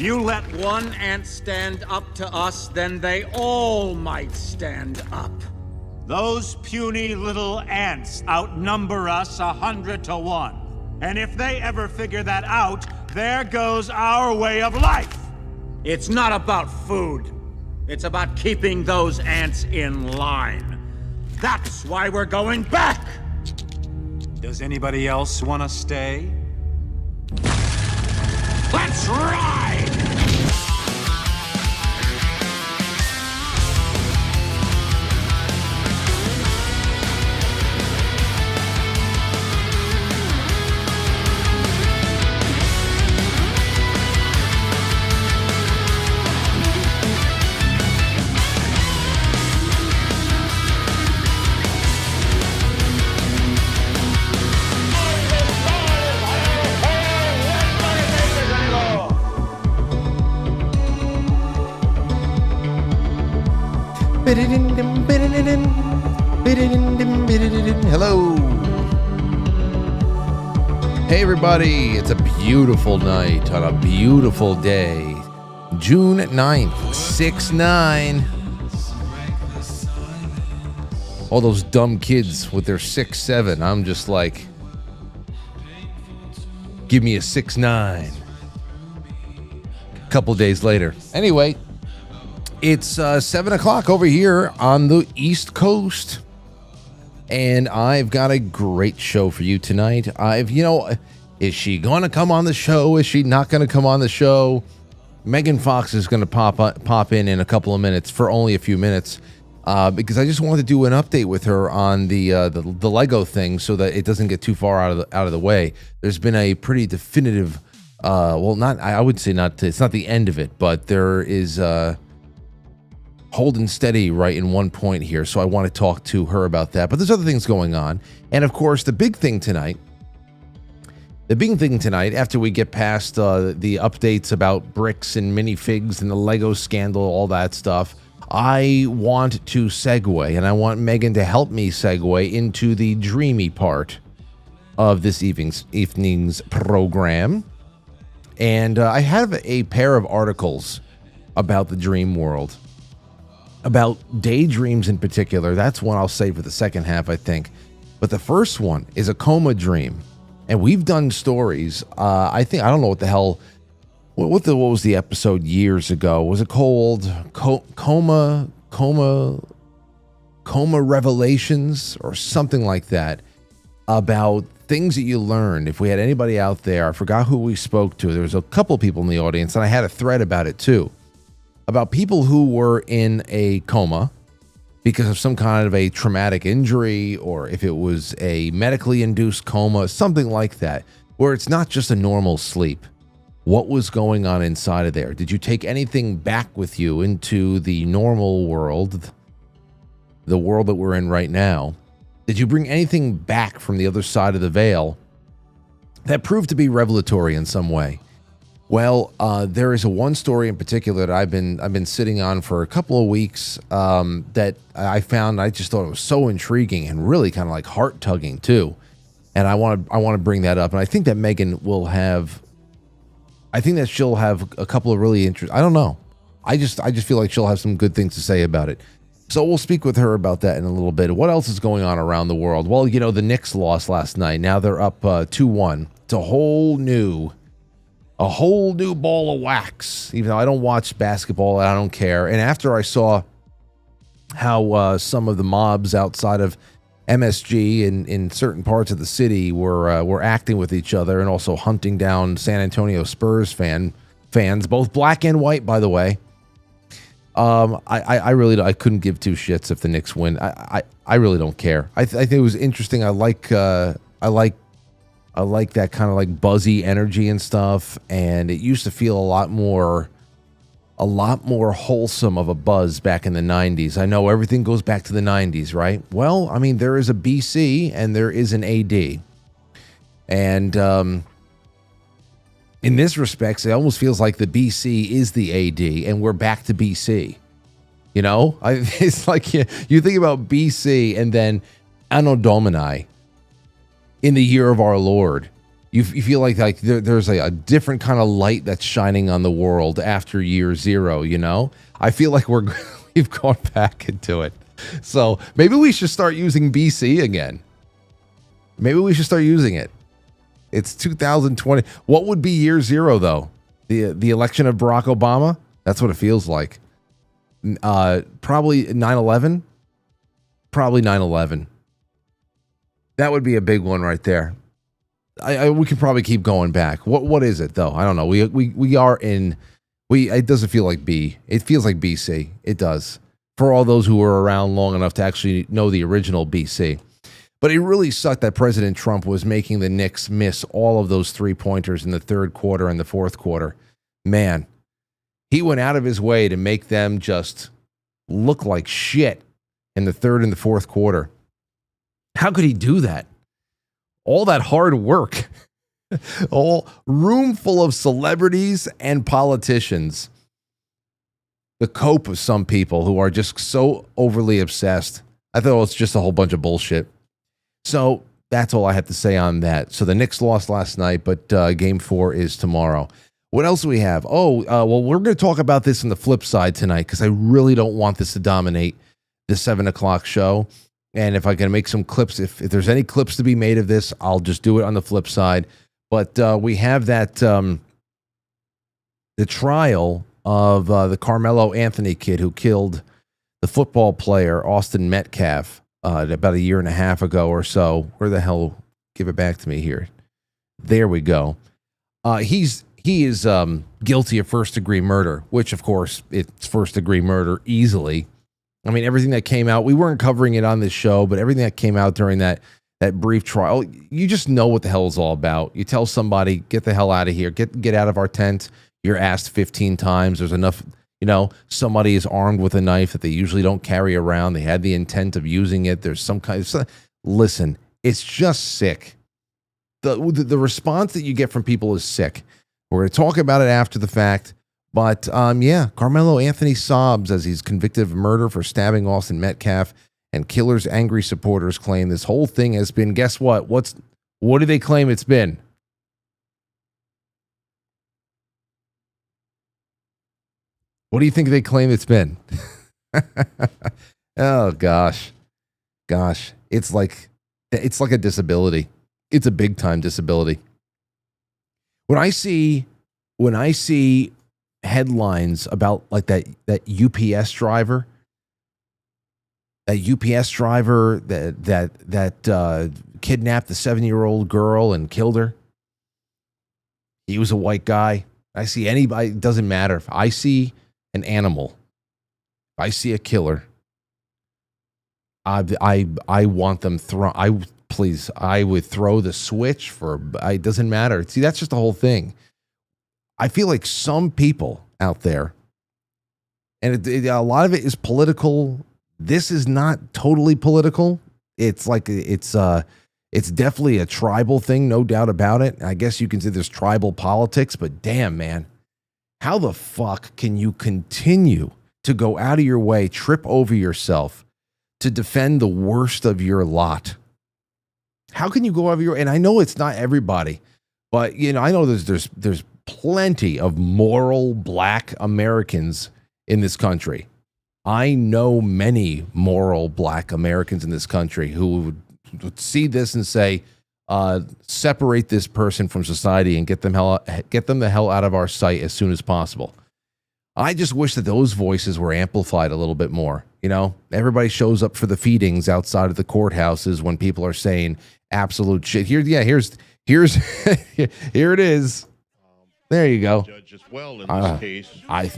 You let one ant stand up to us, then they all might stand up. Those puny little ants outnumber us 100 to 1. And if they ever figure that out, there goes our way of life. It's not about food. It's about keeping those ants in line. That's why we're going back. Does anybody else want to stay? Let's ride! Hello. Hey everybody, it's a beautiful night on a beautiful day. June 9th, 6-9. All those dumb kids with their 6-7. I'm just like, give me a 6-9. A couple days later. Anyway, it's 7 o'clock over here on the East Coast. And I've got a great show for you tonight. Is she going to come on the show? Is she not going to come on the show? Megan Fox is going to pop in a couple of minutes for only a few minutes because I just wanted to do an update with her on the Lego thing so that it doesn't get too far out of the way. There's been a pretty definitive, I would say not. It's not the end of it, but there is holding steady right in one point here, so I want to talk to her about that. But there's other things going on, and of course, the big thing tonight, after we get past the updates about Bricks and Minifigs and the Lego scandal, all that stuff, I want to segue, and I want Megan to help me segue into the dreamy part of this evening's program. And I have a pair of articles about the dream world. About daydreams in particular. That's one I'll save for the second half, I think. But the first one is a coma dream. And we've done stories. I don't know what the hell. What was the episode years ago? Was it called Coma Revelations or something like that? About things that you learned. If we had anybody out there, I forgot who we spoke to. There was a couple people in the audience, and I had a thread about it too. About people who were in a coma because of some kind of a traumatic injury, or if it was a medically induced coma, something like that, where it's not just a normal sleep. What was going on inside of there? Did you take anything back with you into the normal world, the world that we're in right now? Did you bring anything back from the other side of the veil that proved to be revelatory in some way? Well, there is one story in particular that I've been sitting on for a couple of weeks that I found. I just thought it was so intriguing and really kind of like heart tugging too, and I want to bring that up. And I think that Megan will have. I think that she'll have a couple of really interesting. I don't know. I just feel like she'll have some good things to say about it. So we'll speak with her about that in a little bit. What else is going on around the world? Well, the Knicks lost last night. Now they're up 2-1. It's a whole new ball of wax. Even though I don't watch basketball, I don't care. And after I saw how some of the mobs outside of MSG in certain parts of the city were acting with each other and also hunting down San Antonio Spurs fans, both black and white, by the way. I really couldn't give two shits if the Knicks win. I really don't care. I think it was interesting. I like that kind of like buzzy energy and stuff, and it used to feel a lot more wholesome of a buzz back in the 90s. I know everything goes back to the 90s, right? Well, I mean, there is a BC and there is an AD. And in this respect, it almost feels like the BC is the AD and we're back to BC. It's like you think about BC and then Anno Domini, in the year of our Lord, You feel like there's a different kind of light that's shining on the world after year zero, you know? I feel like we've gone back into it. So maybe we should start using BC again. Maybe we should start using it. It's 2020. What would be year zero, though? The election of Barack Obama? That's what it feels like. Probably 9/11? Probably 9/11. That would be a big one right there. We could probably keep going back. What is it though? I don't know. We are in. It doesn't feel like B. It feels like BC. It does. For all those who were around long enough to actually know the original BC. But it really sucked that President Trump was making the Knicks miss all of those 3-pointers in the third quarter and the fourth quarter. Man, he went out of his way to make them just look like shit in the third and the fourth quarter. How could he do that? All that hard work, all room full of celebrities and politicians. The cope of some people who are just so overly obsessed. I thought it's just a whole bunch of bullshit. So that's all I have to say on that. So the Knicks lost last night, but game 4 is tomorrow. What else do we have? Well, we're going to talk about this on the flip side tonight because I really don't want this to dominate the 7 o'clock show. And if I can make some clips, if there's any clips to be made of this, I'll just do it on the flip side. But we have that the trial of the Carmelo Anthony kid who killed the football player Austin Metcalf about a year and a half ago or so. Where the hell? Give it back to me here. There we go. He is guilty of first-degree murder, which, of course, it's first-degree murder easily. I mean, everything that came out, we weren't covering it on this show, but everything that came out during that brief trial, you just know what the hell it's all about. You tell somebody, get the hell out of here, get out of our tent. You're asked 15 times. There's enough, somebody is armed with a knife that they usually don't carry around. They had the intent of using it. There's some kind of, listen, it's just sick. The response that you get from people is sick. We're going to talk about it after the fact. But, Carmelo Anthony sobs as he's convicted of murder for stabbing Austin Metcalf, and killer's angry supporters claim this whole thing has been, guess what? What do they claim it's been? What do you think they claim it's been? Oh, gosh. It's like a disability. It's a big-time disability. When I see headlines about like that UPS driver that kidnapped the 7-year-old girl and killed her. He was a white guy. I see anybody, it doesn't matter. If I see an animal, if I see a killer, I want them thrown. I would throw the switch for, it doesn't matter. See, that's just the whole thing. I feel like some people out there, and a lot of it is political. This is not totally political. It's like it's definitely a tribal thing, no doubt about it. I guess you can say there's tribal politics, but damn, man, how the fuck can you continue to go out of your way, trip over yourself to defend the worst of your lot? How can you go over your? And I know it's not everybody, but I know there's plenty of moral black Americans in this country. I know many moral black Americans in this country who would see this and say, separate this person from society and get them the hell out of our sight as soon as possible. I just wish that those voices were amplified a little bit more. Everybody shows up for the feedings outside of the courthouses when people are saying absolute shit. Here it is. There you go. Judge as well in this case,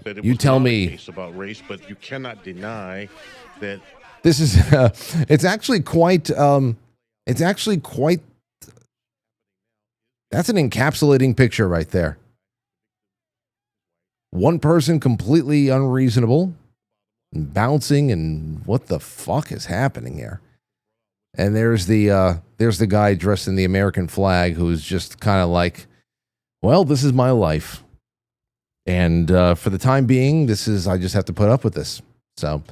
that it you was tell not me a case about race, but you cannot deny that this is. It's actually quite. That's an encapsulating picture right there. One person completely unreasonable, and bouncing, and what the fuck is happening here? And there's the guy dressed in the American flag who's just kind of like, well, this is my life. And for the time being, I just have to put up with this. So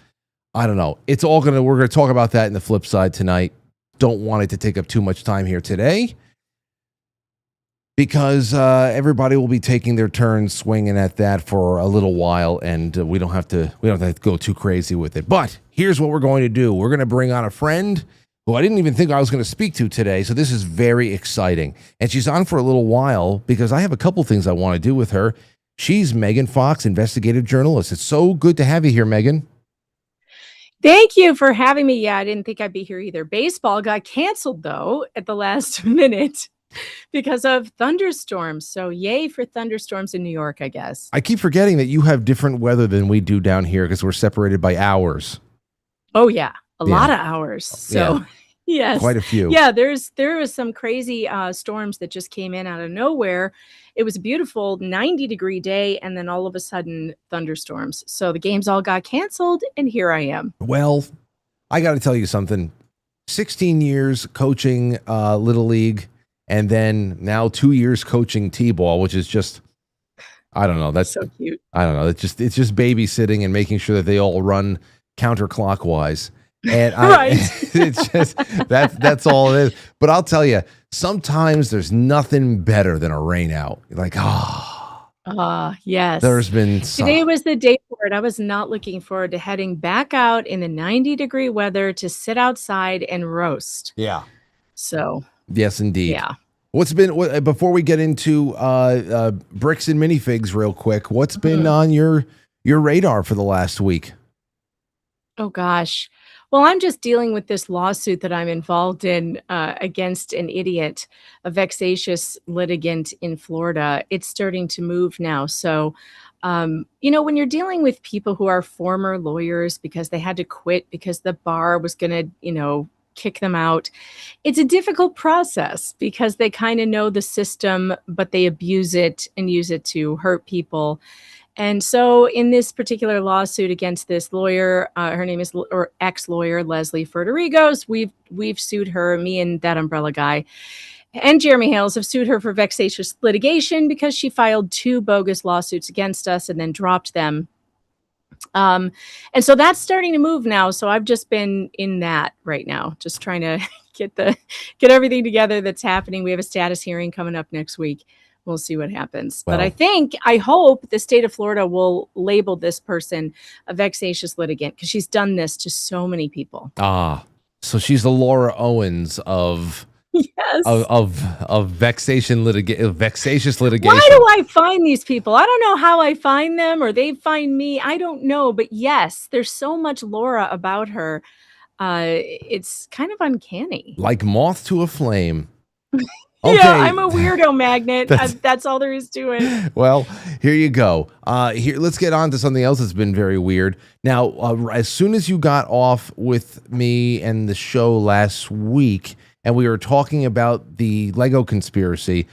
I don't know. We're going to talk about that in the flip side tonight. Don't want it to take up too much time here today. because everybody will be taking their turn swinging at that for a little while, and we don't have to go too crazy with it. But here's what we're going to do. We're going to bring on a friend who I didn't even think I was going to speak to today, so this is very exciting. And she's on for a little while because I have a couple things I want to do with her. She's Megan Fox, investigative journalist. It's so good to have you here, Megan. Thank you for having me. Yeah, I didn't think I'd be here either. Baseball got canceled, though, at the last minute because of thunderstorms. So yay for thunderstorms in New York, I guess. I keep forgetting that you have different weather than we do down here because we're separated by hours. Oh, yeah. A lot of hours. So, yes. Quite a few. Yeah, there was some crazy storms that just came in out of nowhere. It was a beautiful 90-degree day, and then all of a sudden, thunderstorms. So the games all got canceled, and here I am. Well, I got to tell you something. 16 years coaching Little League, and then now 2 years coaching T-ball, which is just, I don't know. That's so cute. I don't know. It's just babysitting and making sure that they all run counterclockwise. And right. It's just that's all it is. But I'll tell you, sometimes there's nothing better than a rain out. You're like, yes. There's been Today was the day for it. I was not looking forward to heading back out in the 90-degree weather to sit outside and roast. Yeah. So. Yes, indeed. Yeah. Before we get into Bricks and Minifigs real quick, what's been on your radar for the last week? Oh, gosh. Well, I'm just dealing with this lawsuit that I'm involved in against an idiot, a vexatious litigant in Florida. It's starting to move now. So, when you're dealing with people who are former lawyers because they had to quit because the bar was going to, kick them out, it's a difficult process because they kind of know the system, but they abuse it and use it to hurt people. And so in this particular lawsuit against this lawyer, her name is, or ex-lawyer, Leslie Ferderigos, we've sued her, me and that umbrella guy, and Jeremy Hales have sued her for vexatious litigation because she filed 2 bogus lawsuits against us and then dropped them. And so that's starting to move now. So I've just been in that right now, just trying to get everything together that's happening. We have a status hearing coming up next week. We'll see what happens. Well, but I hope the state of Florida will label this person a vexatious litigant because she's done this to so many people. So she's the Laura Owens of yes of vexatious litigation. Why do I find these people? I don't know how I find them or they find me. I don't know. But yes, there's so much Laura about her. It's kind of uncanny. Like moth to a flame. Okay. Yeah, I'm a weirdo magnet. That's all there is to it. Well, here you go. Let's get on to something else that's been very weird. Now, as soon as you got off with me and the show last week, and we were talking about the Lego conspiracy,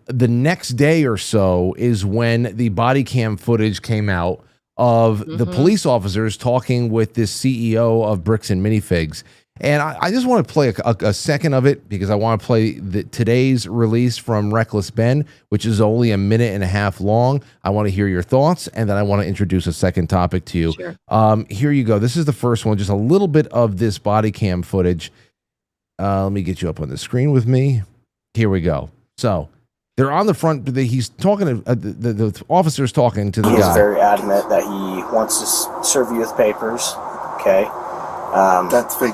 the next day or so is when the body cam footage came out of the police officers talking with this CEO of Bricks and Minifigs. And I just want to play a second of it because I want to play today's release from Reckless Ben, which is only a minute and a half long. I want to hear your thoughts, and then I want to introduce a second topic to you. Sure. Here you go. This is the first one, just a little bit of this body cam footage. Let me get you up on the screen with me. Here we go. So they're on the front. He's talking to the officer's talking to the guy. He's very adamant that he wants to serve you with papers. Okay. That's fake.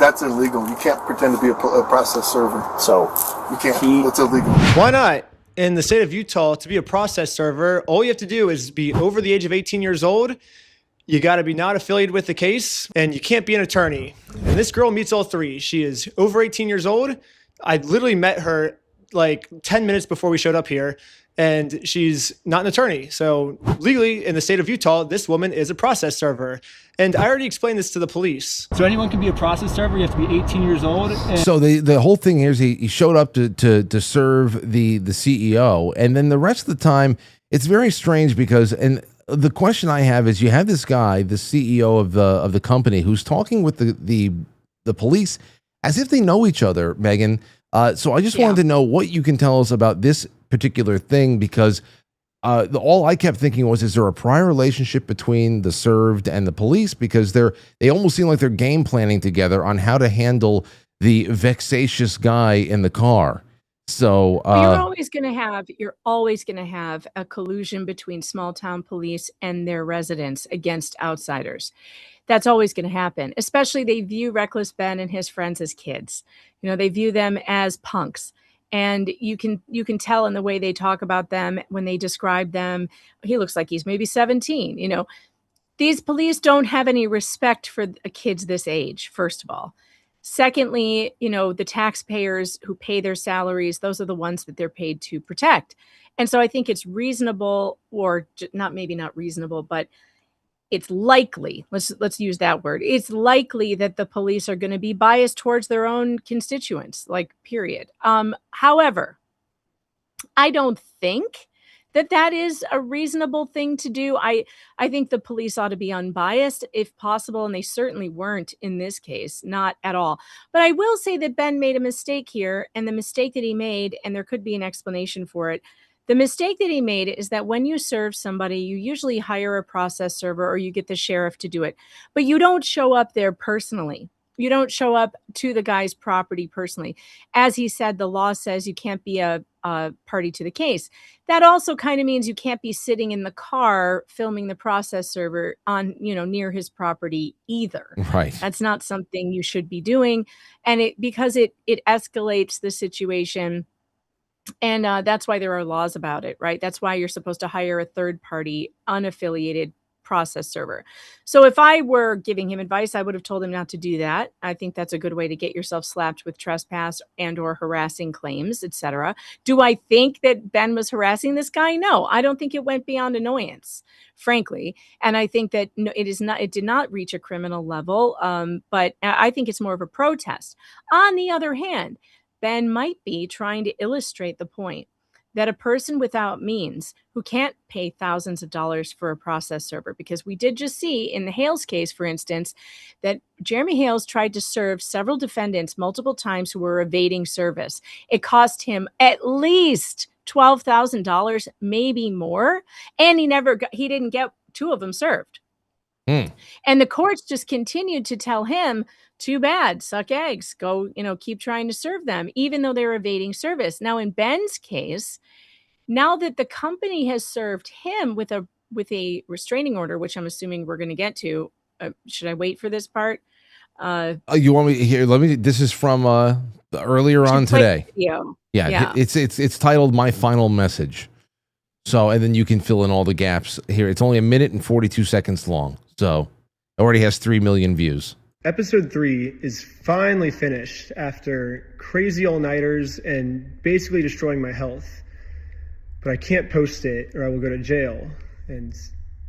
That's illegal. You can't pretend to be a process server. So you can't. That's illegal. Why not? In the state of Utah, to be a process server, all you have to do is be over the age of 18 years old. You got to be not affiliated with the case, and you can't be an attorney. And this girl meets all 3. She is over 18 years old. I literally met her like 10 minutes before we showed up here, and she's not an attorney. So legally, in the state of Utah, this woman is a process server. And I already explained this to the police. So anyone can be a process server. You have to be 18 years old. So the whole thing here is he showed up to serve the CEO, and then the rest of the time it's very strange because the question I have is you have this guy, the CEO of the company, who's talking with the police as if they know each other, Megan. So I just wanted to know what you can tell us about this particular thing because. All I kept thinking was, is there a prior relationship between the served and the police? Because they almost seem like they're game planning together on how to handle the vexatious guy in the car. So you're always going to have a collusion between small town police and their residents against outsiders. That's always going to happen. Especially they view Reckless Ben and his friends as kids. They view them as punks. And you can tell in the way they talk about them when they describe them. He looks like he's maybe 17. These police don't have any respect for kids this age, first of all. Secondly, the taxpayers who pay their salaries, those are the ones that they're paid to protect. And so I think it's reasonable, or maybe not reasonable, but it's likely, let's use that word. It's likely that the police are going to be biased towards their own constituents, period. However, I don't think that is a reasonable thing to do. I think the police ought to be unbiased if possible, and they certainly weren't in this case, not at all. But I will say that Ben made a mistake here, and the mistake that he made, and there could be an explanation for it, the mistake that he made is that when you serve somebody, you usually hire a process server or you get the sheriff to do it, but you don't show up there personally. You don't show up to the guy's property personally. As he said, the law says you can't be a party to the case. That also kind of means you can't be sitting in the car filming the process server on, near his property either. Right. That's not something you should be doing. And because it escalates the situation. And that's why there are laws about it, right? That's why you're supposed to hire a third party, unaffiliated process server. So if I were giving him advice, I would have told him not to do that. I think that's a good way to get yourself slapped with trespass and or harassing claims, etc. Do I think that Ben was harassing this guy? No, I don't think it went beyond annoyance, frankly. And I think that it did not reach a criminal level. But I think it's more of a protest. On the other hand, Ben might be trying to illustrate the point that a person without means who can't pay thousands of dollars for a process server, because we did just see in the Hales case, for instance, that Jeremy Hales tried to serve several defendants multiple times who were evading service. It cost him at least $12,000, maybe more, and he didn't get two of them served. And the courts just continued to tell him, too bad, suck eggs, go, keep trying to serve them, even though they're evading service. Now, in Ben's case, now that the company has served him with a restraining order, which I'm assuming we're going to get to, should I wait for this part? You want me here? This is from earlier on today. Yeah. It's titled "My Final Message." So, and then you can fill in all the gaps here. It's only 1 minute and 42 seconds long. So, it already has 3 million views. Episode 3 is finally finished after crazy all-nighters and basically destroying my health. But I can't post it or I will go to jail. And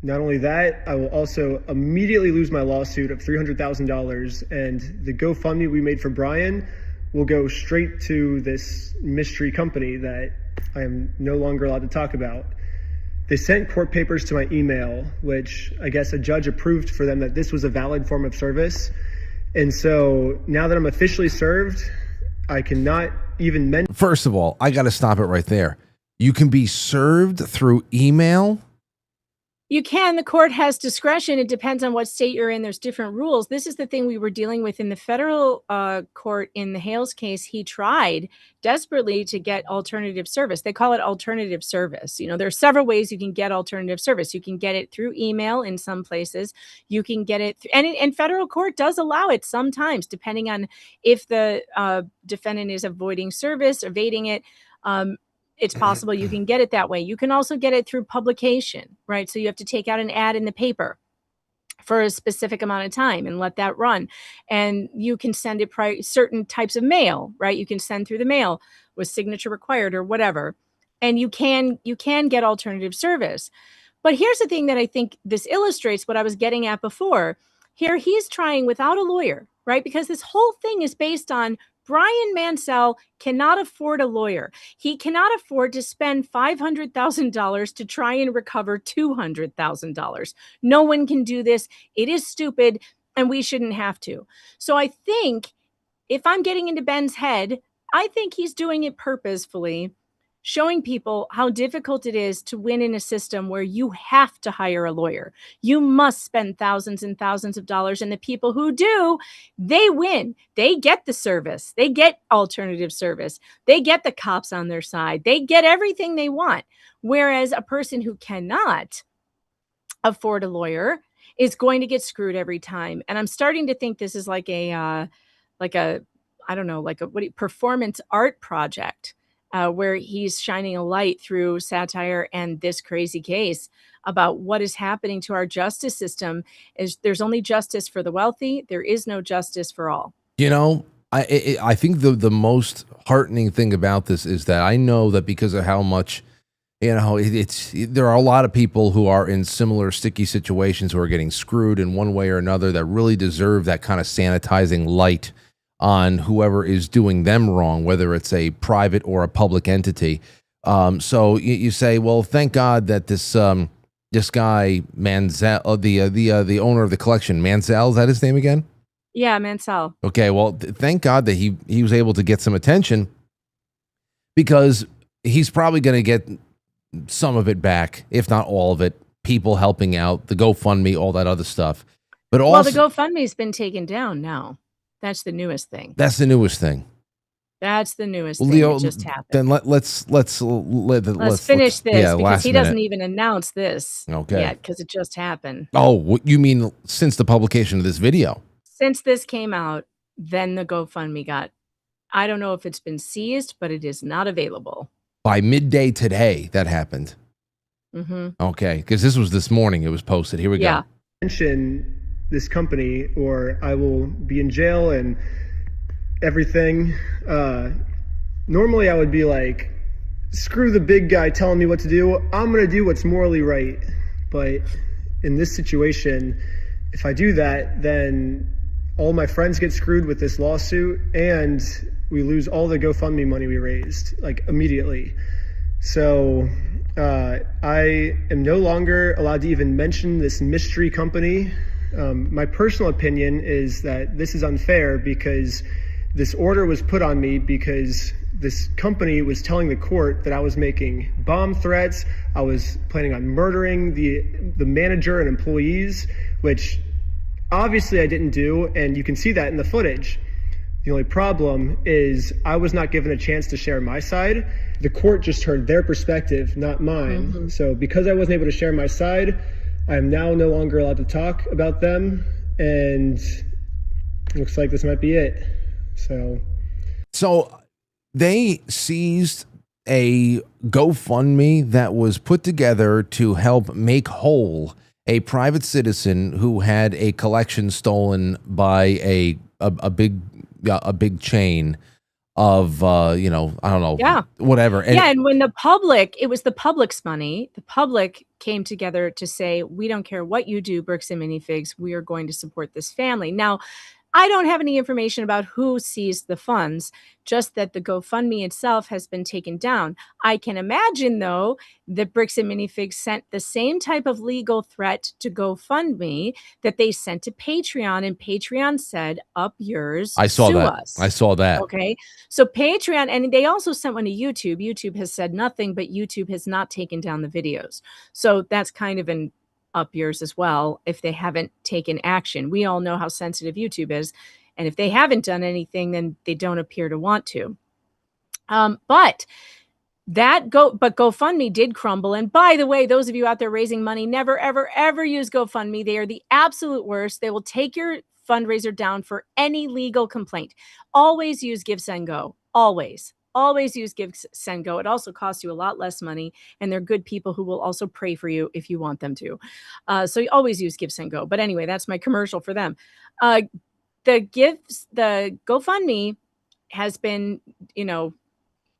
not only that, I will also immediately lose my lawsuit of $300,000, and the GoFundMe we made for Brian will go straight to this mystery company that I am no longer allowed to talk about. They sent court papers to my email, which I guess a judge approved for them that this was a valid form of service. And so now that I'm officially served, I cannot even mention. First of all, I got to stop it right there. You can be served through email? You can. The court has discretion. It depends on what state you're in. There's different rules. This is the thing we were dealing with in the federal court in the Hales case. He tried desperately to get alternative service. They call it alternative service. There are several ways you can get alternative service. You can get it through email in some places. You can get it, and federal court does allow it sometimes, depending on if the defendant is avoiding service, evading it. It's possible you can get it that way. You can also get it through publication, right? So you have to take out an ad in the paper for a specific amount of time and let that run. And you can send it certain types of mail, right? You can send through the mail with signature required or whatever. And you can get alternative service. But here's the thing that I think this illustrates what I was getting at before. Here he's trying without a lawyer, right? Because this whole thing is based on Brian Mansell cannot afford a lawyer. He cannot afford to spend $500,000 to try and recover $200,000. No one can do this. It is stupid, and we shouldn't have to. So I think if I'm getting into Ben's head, I think he's doing it purposefully showing people how difficult it is to win in a system where you have to hire a lawyer. You must spend thousands and thousands of dollars, and the people who do, they win. They get the service. They get alternative service. They get the cops on their side. They get everything they want. Whereas a person who cannot afford a lawyer is going to get screwed every time. And I'm starting to think this is like a I don't know, like a performance art project, where he's shining a light through satire and this crazy case about what is happening to our justice system. Is there's only justice for the wealthy. There is no justice for all. You know, I think the most heartening thing about this is that I know that because of how much, you know, there are a lot of people who are in similar sticky situations who are getting screwed in one way or another that really deserve that kind of sanitizing light on whoever is doing them wrong, whether it's a private or a public entity. So you say, well, thank God that this guy Mansell, the owner of the collection, Mansell, is that his name again? Yeah, Mansell. Okay, well, thank God that he was able to get some attention, because he's probably going to get some of it back, if not all of it. People helping out, the GoFundMe, all that other stuff. But also, well, the GoFundMe's been taken down now. That's the newest thing. That's the newest thing. That's the newest thing Leo, that just happened. Then let's finish this, because he doesn't minute. even announce this yet, because it just happened. Oh, what you mean since the publication of this video? Since this came out, then the GoFundMe got, I don't know if it's been seized, but it is not available. By midday today, that happened. Mm-hmm. Okay, because this was this morning. It was posted. Here we go. Mention this company, or I will be in jail and everything. Normally, I would be like, screw the big guy telling me what to do. I'm gonna do what's morally right. But in this situation, if I do that, then all my friends get screwed with this lawsuit, and we lose all the GoFundMe money we raised, like, immediately. So I am no longer allowed to even mention this mystery company. My personal opinion is that this is unfair, because this order was put on me because this company was telling the court that I was making bomb threats. I was planning on murdering the manager and employees, which obviously I didn't do, and you can see that in the footage. The only problem is I was not given a chance to share my side. The court just heard their perspective, not mine. Mm-hmm. So because I wasn't able to share my side, I am now no longer allowed to talk about them, and it looks like this might be it. So they seized a GoFundMe that was put together to help make whole a private citizen who had a collection stolen by a big chain of I don't know, whatever. And when it was the public's money. The public came together to say, we don't care what you do, Bricks and Minifigs, we are going to support this family. Now, I don't have any information about who seized the funds, just that the GoFundMe itself has been taken down. I can imagine, though, that Bricks and Minifigs sent the same type of legal threat to GoFundMe that they sent to Patreon, and Patreon said, up yours, I saw sue that. us. I saw that. Okay. So Patreon, and they also sent one to YouTube. YouTube has said nothing, but YouTube has not taken down the videos. So that's kind of an up yours as well, if they haven't taken action. We all know how sensitive YouTube is, and if they haven't done anything, then they don't appear to want to. But GoFundMe did crumble. And by the way, those of you out there raising money, never, ever, ever use GoFundMe. They are the absolute worst. They will take your fundraiser down for any legal complaint. Always use Give, Send, Go. Always use Give, Send, Go. It also costs you a lot less money, and they're good people who will also pray for you if you want them to. So you always use Give, Send, Go. But anyway, that's my commercial for them. The GoFundMe has been,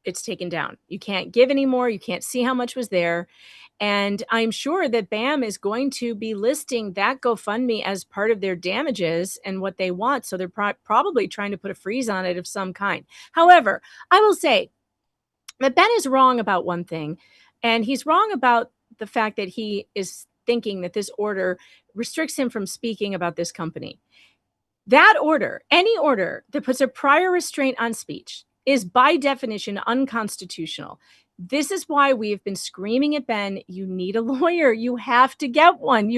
it's taken down. You can't give anymore. You can't see how much was there. And I'm sure that BAM is going to be listing that GoFundMe as part of their damages and what they want. So they're probably trying to put a freeze on it of some kind. However, I will say that Ben is wrong about one thing. And he's wrong about the fact that he is thinking that this order restricts him from speaking about this company. That order, any order that puts a prior restraint on speech, is by definition unconstitutional. This is why we've been screaming at Ben, you need a lawyer. You have to get one.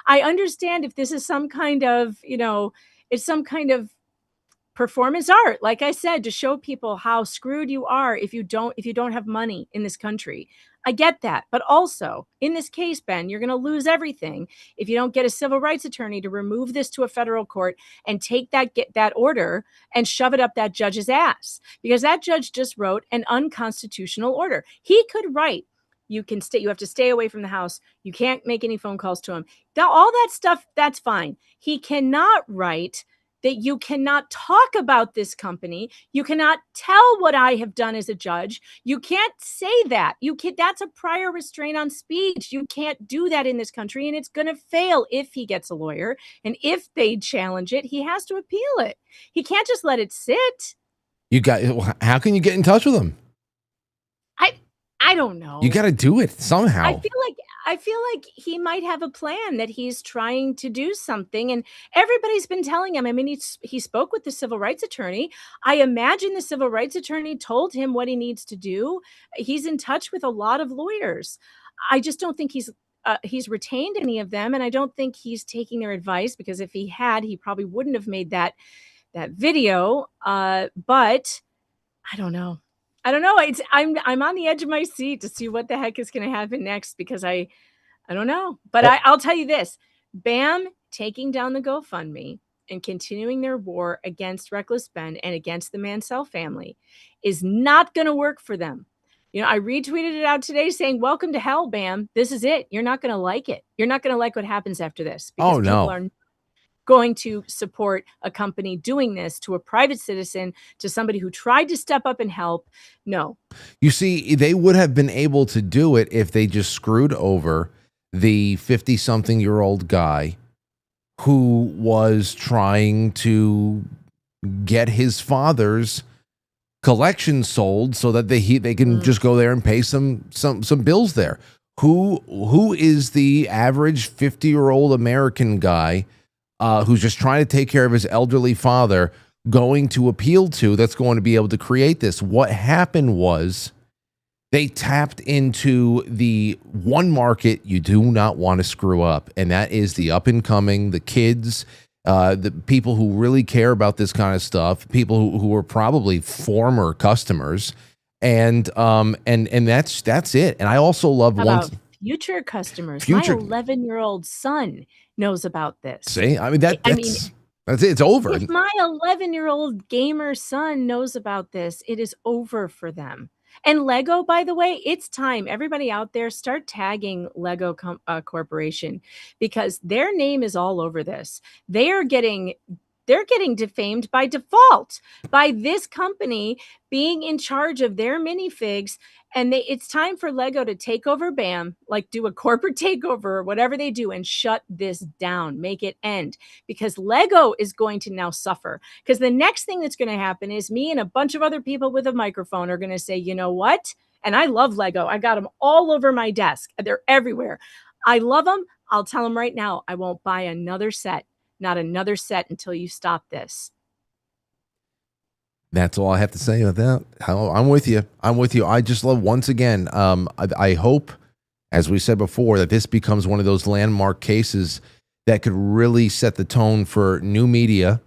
I understand if this is some kind of, it's some kind of performance art, like I said, to show people how screwed you are if you don't have money in this country. I get that. But also, in this case, Ben, you're going to lose everything if you don't get a civil rights attorney to remove this to a federal court and get that order and shove it up that judge's ass, because that judge just wrote an unconstitutional order. He could write, you have to stay away from the house. You can't make any phone calls to him. All that stuff, that's fine. He cannot write that you cannot talk about this company. You cannot tell what I have done as a judge. You can't say that. That's a prior restraint on speech. You can't do that in this country, and it's going to fail if he gets a lawyer. And if they challenge it, he has to appeal it. He can't just let it sit. How can you get in touch with him? I don't know. You got to do it somehow. I feel like he might have a plan, that he's trying to do something, and everybody's been telling him. I mean, he spoke with the civil rights attorney. I imagine the civil rights attorney told him what he needs to do. He's in touch with a lot of lawyers. I just don't think he's retained any of them, and I don't think he's taking their advice, because if he had, he probably wouldn't have made that video. But I don't know. I'm on the edge of my seat to see what the heck is going to happen next, because I don't know. But I'll tell you this: BAM taking down the GoFundMe and continuing their war against Reckless Ben and against the Mansell family is not going to work for them. I retweeted it out today saying, "Welcome to hell, BAM. This is it. You're not going to like it. You're not going to like what happens after this." Because people are going to support a company doing this to a private citizen, to somebody who tried to step up and help. No. You see, they would have been able to do it if they just screwed over the 50-something-year-old guy who was trying to get his father's collection sold so that they can just go there and pay some bills there. Who is the average 50-year-old American guy who's just trying to take care of his elderly father going to appeal to, that's going to be able to create this? What happened was they tapped into the one market you do not want to screw up, and that is the up and coming, the kids, the people who really care about this kind of stuff, people who are probably former customers, and that's it. And I also love future customers. My 11-year-old son knows about this. See, I mean that's it. It's over. If my 11-year-old gamer son knows about this, it is over for them. And Lego, by the way, it's time. Everybody out there, start tagging Lego Corporation, because their name is all over this. They're getting defamed by default by this company being in charge of their minifigs. And it's time for Lego to take over BAM, like do a corporate takeover or whatever they do, and shut this down, make it end, because Lego is going to now suffer. Because the next thing that's going to happen is me and a bunch of other people with a microphone are going to say, you know what? And I love Lego. I got them all over my desk. They're everywhere. I love them. I'll tell them right now, I won't buy another set, not another set, until you stop this. That's all I have to say about that. I'm with you. I just love, once again, I hope, as we said before, that this becomes one of those landmark cases that could really set the tone for new media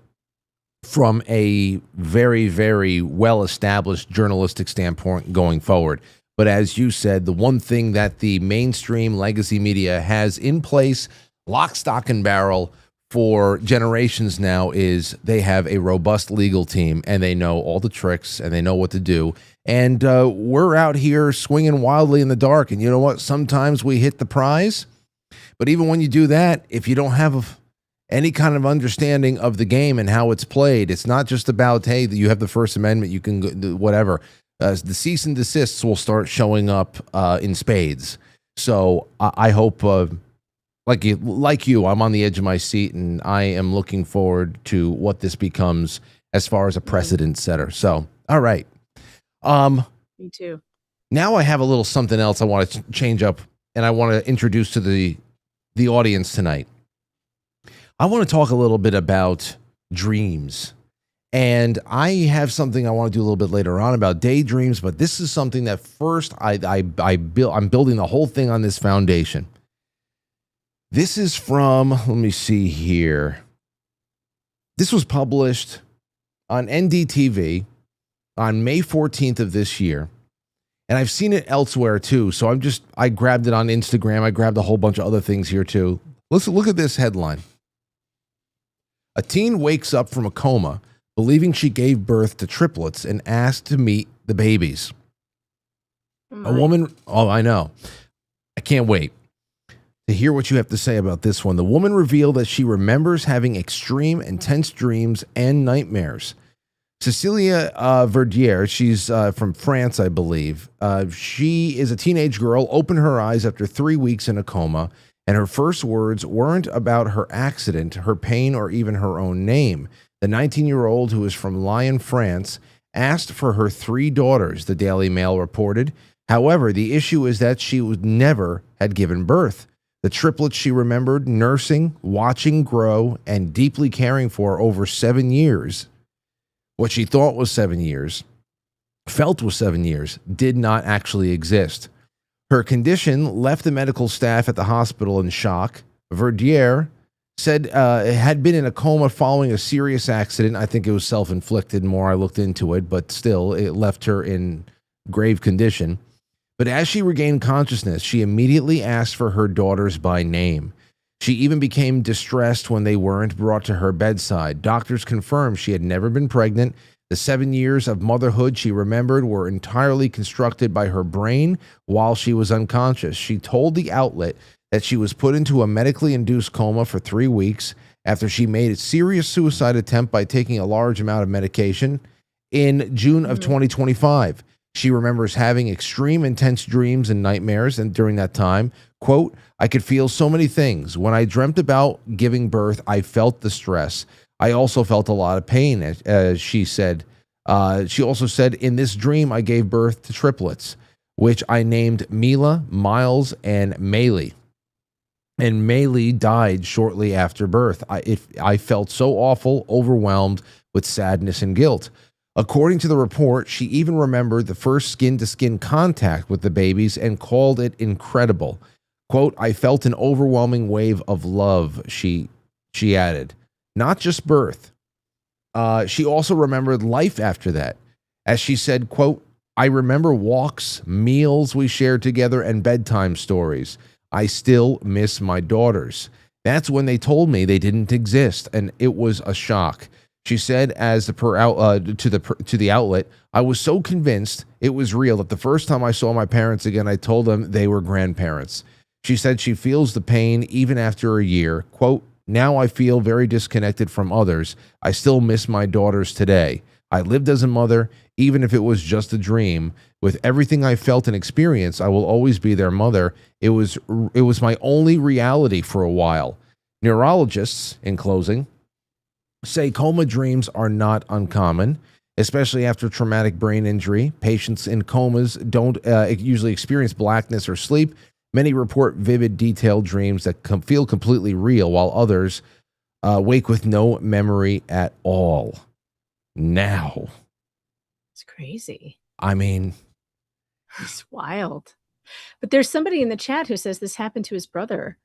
from a very, very well-established journalistic standpoint going forward. But as you said, the one thing that the mainstream legacy media has in place, lock, stock, and barrel, for generations now, is they have a robust legal team, and they know all the tricks, and they know what to do. And we're out here swinging wildly in the dark. And you know what? Sometimes we hit the prize. But even when you do that, if you don't have any kind of understanding of the game and how it's played, it's not just about, hey, you have the First Amendment, you can do whatever. The cease and desists will start showing up in spades. So I hope... Like you, I'm on the edge of my seat, and I am looking forward to what this becomes as far as a precedent setter. So, all right. Me too. Now I have a little something else I want to change up, and I want to introduce to the audience tonight. I want to talk a little bit about dreams And I have something I want to do a little bit later on about daydreams, but this is something that first I'm building the whole thing on this foundation. This is from, let me see here. This was published on NDTV on May 14th of this year. And I've seen it elsewhere too. So I grabbed it on Instagram. I grabbed a whole bunch of other things here too. Let's look at this headline. A teen wakes up from a coma, believing she gave birth to triplets and asked to meet the babies. A woman, I know. I can't wait to hear what you have to say about this one. The woman revealed that she remembers having extreme, intense dreams and nightmares. Cecilia Verdier, she's from France, I believe. She is a teenage girl, opened her eyes after 3 weeks in a coma, and her first words weren't about her accident, her pain, or even her own name. The 19-year-old, who is from Lyon, France, asked for her 3 daughters, the Daily Mail reported. However, the issue is that she never had given birth. The triplets she remembered nursing, watching grow, and deeply caring for over 7 years. What she thought was 7 years, felt was 7 years, did not actually exist. Her condition left the medical staff at the hospital in shock. Verdier said had been in a coma following a serious accident. I think it was self-inflicted more. I looked into it, but still, it left her in grave condition. But as she regained consciousness, she immediately asked for her daughters by name. She even became distressed when they weren't brought to her bedside. Doctors confirmed she had never been pregnant. The 7 years of motherhood she remembered were entirely constructed by her brain while she was unconscious. She told the outlet that she was put into a medically induced coma for 3 weeks after she made a serious suicide attempt by taking a large amount of medication in June of 2025. She remembers having extreme, intense dreams and nightmares, and during that time, quote, I could feel so many things. When I dreamt about giving birth, I felt the stress. I also felt a lot of pain, as she said. She also said, in this dream, I gave birth to triplets, which I named Mila, Miles, and Maylee. And Maylee died shortly after birth. I felt so awful, overwhelmed with sadness and guilt. According to the report, she even remembered the first skin-to-skin contact with the babies and called it incredible. Quote, I felt an overwhelming wave of love, she added. Not just birth. She also remembered life after that. As she said, quote, I remember walks, meals we shared together, and bedtime stories. I still miss my daughters. That's when they told me they didn't exist, and it was a shock. She said, to the outlet, I was so convinced it was real that the first time I saw my parents again, I told them they were grandparents. She said she feels the pain even after a year. Quote, now I feel very disconnected from others. I still miss my daughters today. I lived as a mother, even if it was just a dream. With everything I felt and experienced, I will always be their mother. It was my only reality for a while. Neurologists, in closing, say coma dreams are not uncommon, especially after traumatic brain injury. Patients in comas don't usually experience blackness or sleep. Many report vivid, detailed dreams that feel completely real, while others wake with no memory at all. Now. It's crazy. I mean. It's wild. But there's somebody in the chat who says this happened to his brother.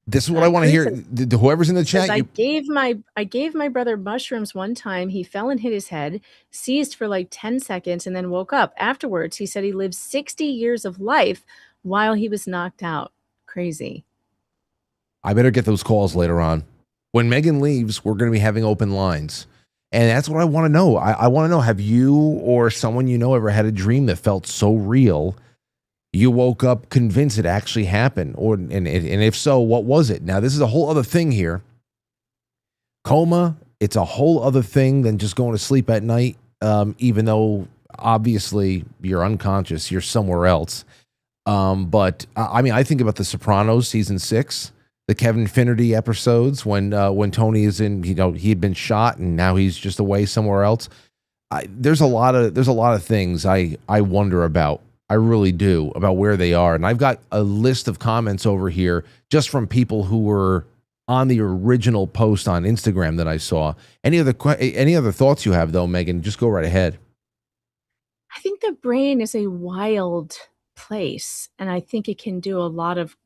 This is what I want to hear. Whoever's in the chat. I gave my brother mushrooms one time. He fell and hit his head, seized for like 10 seconds, and then woke up. Afterwards, he said he lived 60 years of life while he was knocked out. Crazy. I better get those calls later on. When Megan leaves, we're going to be having open lines. And that's what I want to know. I want to know, have you or someone you know ever had a dream that felt so real you woke up convinced it actually happened? And if so, what was it? Now, this is a whole other thing here. Coma, it's a whole other thing than just going to sleep at night, even though obviously you're unconscious, you're somewhere else. But I mean, I think about The Sopranos season 6, the Kevin Finnerty episodes when Tony is in, he had been shot and now he's just away somewhere else. There's a lot of things I wonder about. I really do, about where they are. And I've got a list of comments over here just from people who were on the original post on Instagram that I saw. Any other thoughts you have though, Megan? Just go right ahead. I think the brain is a wild place, and I think it can do a lot of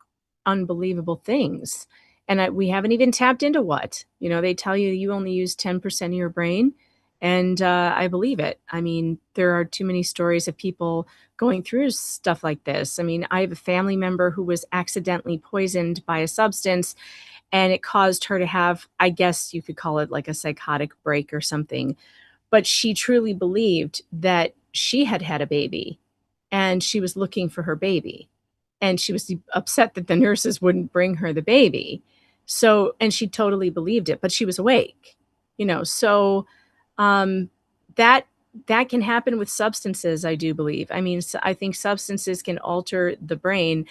unbelievable things. And we haven't even tapped into what. They tell you you only use 10% of your brain, and I believe it. I mean, there are too many stories of people going through stuff like this. I mean, I have a family member who was accidentally poisoned by a substance, and it caused her to have, I guess you could call it like a psychotic break or something. But she truly believed that she had had a baby, and she was looking for her baby. And she was upset that the nurses wouldn't bring her the baby. So, and she totally believed it, but she was awake, so that can happen with substances, I do believe. I mean, I think substances can alter the brain.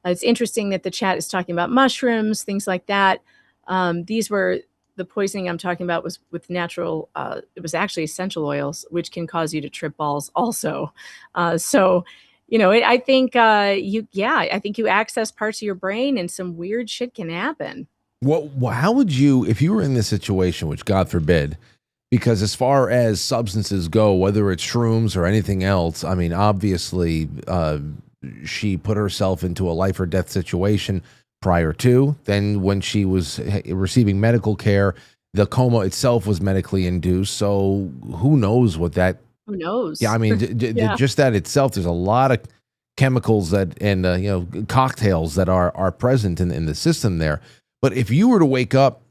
It's interesting that the chat is talking about mushrooms, things like that. These were the poisoning I'm talking about was with natural, it was actually essential oils, which can cause you to trip balls also. I think I think you access parts of your brain and some weird shit can happen. How would you, if you were in this situation, which God forbid, because as far as substances go, whether it's shrooms or anything else, I mean, obviously, she put herself into a life or death situation prior to. Then when she was receiving medical care, the coma itself was medically induced. So who knows what that... Who knows? Yeah, I mean, just that itself, there's a lot of chemicals and cocktails that are present in the system there. But if you were to wake up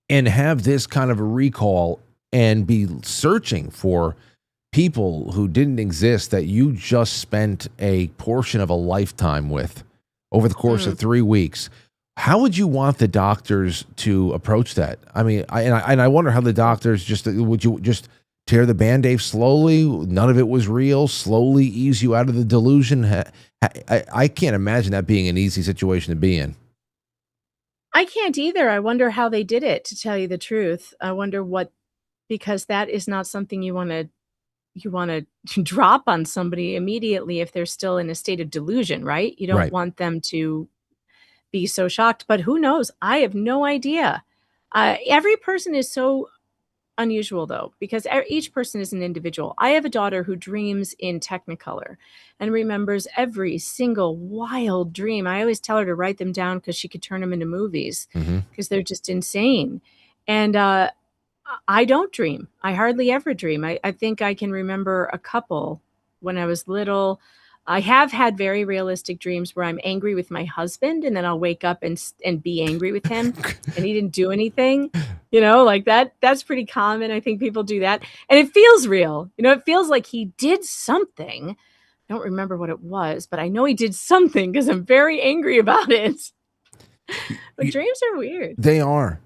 and have this kind of a recall and be searching for people who didn't exist that you just spent a portion of a lifetime with over the course of 3 weeks, how would you want the doctors to approach that? I mean, I wonder how the doctors would you just tear the Band-Aid slowly? None of it was real. Slowly ease you out of the delusion. I can't imagine that being an easy situation to be in. I can't either. I wonder how they did it, to tell you the truth. I wonder because that is not something you want to drop on somebody immediately if they're still in a state of delusion, right? You don't want them to be so shocked, but who knows? I have no idea. Every person is so unusual though, because each person is an individual. I have a daughter who dreams in Technicolor and remembers every single wild dream. I always tell her to write them down because she could turn them into movies because they're just insane. And I don't dream. I hardly ever dream. I think I can remember a couple when I was little. I have had very realistic dreams where I'm angry with my husband and then I'll wake up and be angry with him and he didn't do anything, like that. That's pretty common. I think people do that and it feels real. It feels like he did something. I don't remember what it was, but I know he did something because I'm very angry about it. But dreams are weird. They are.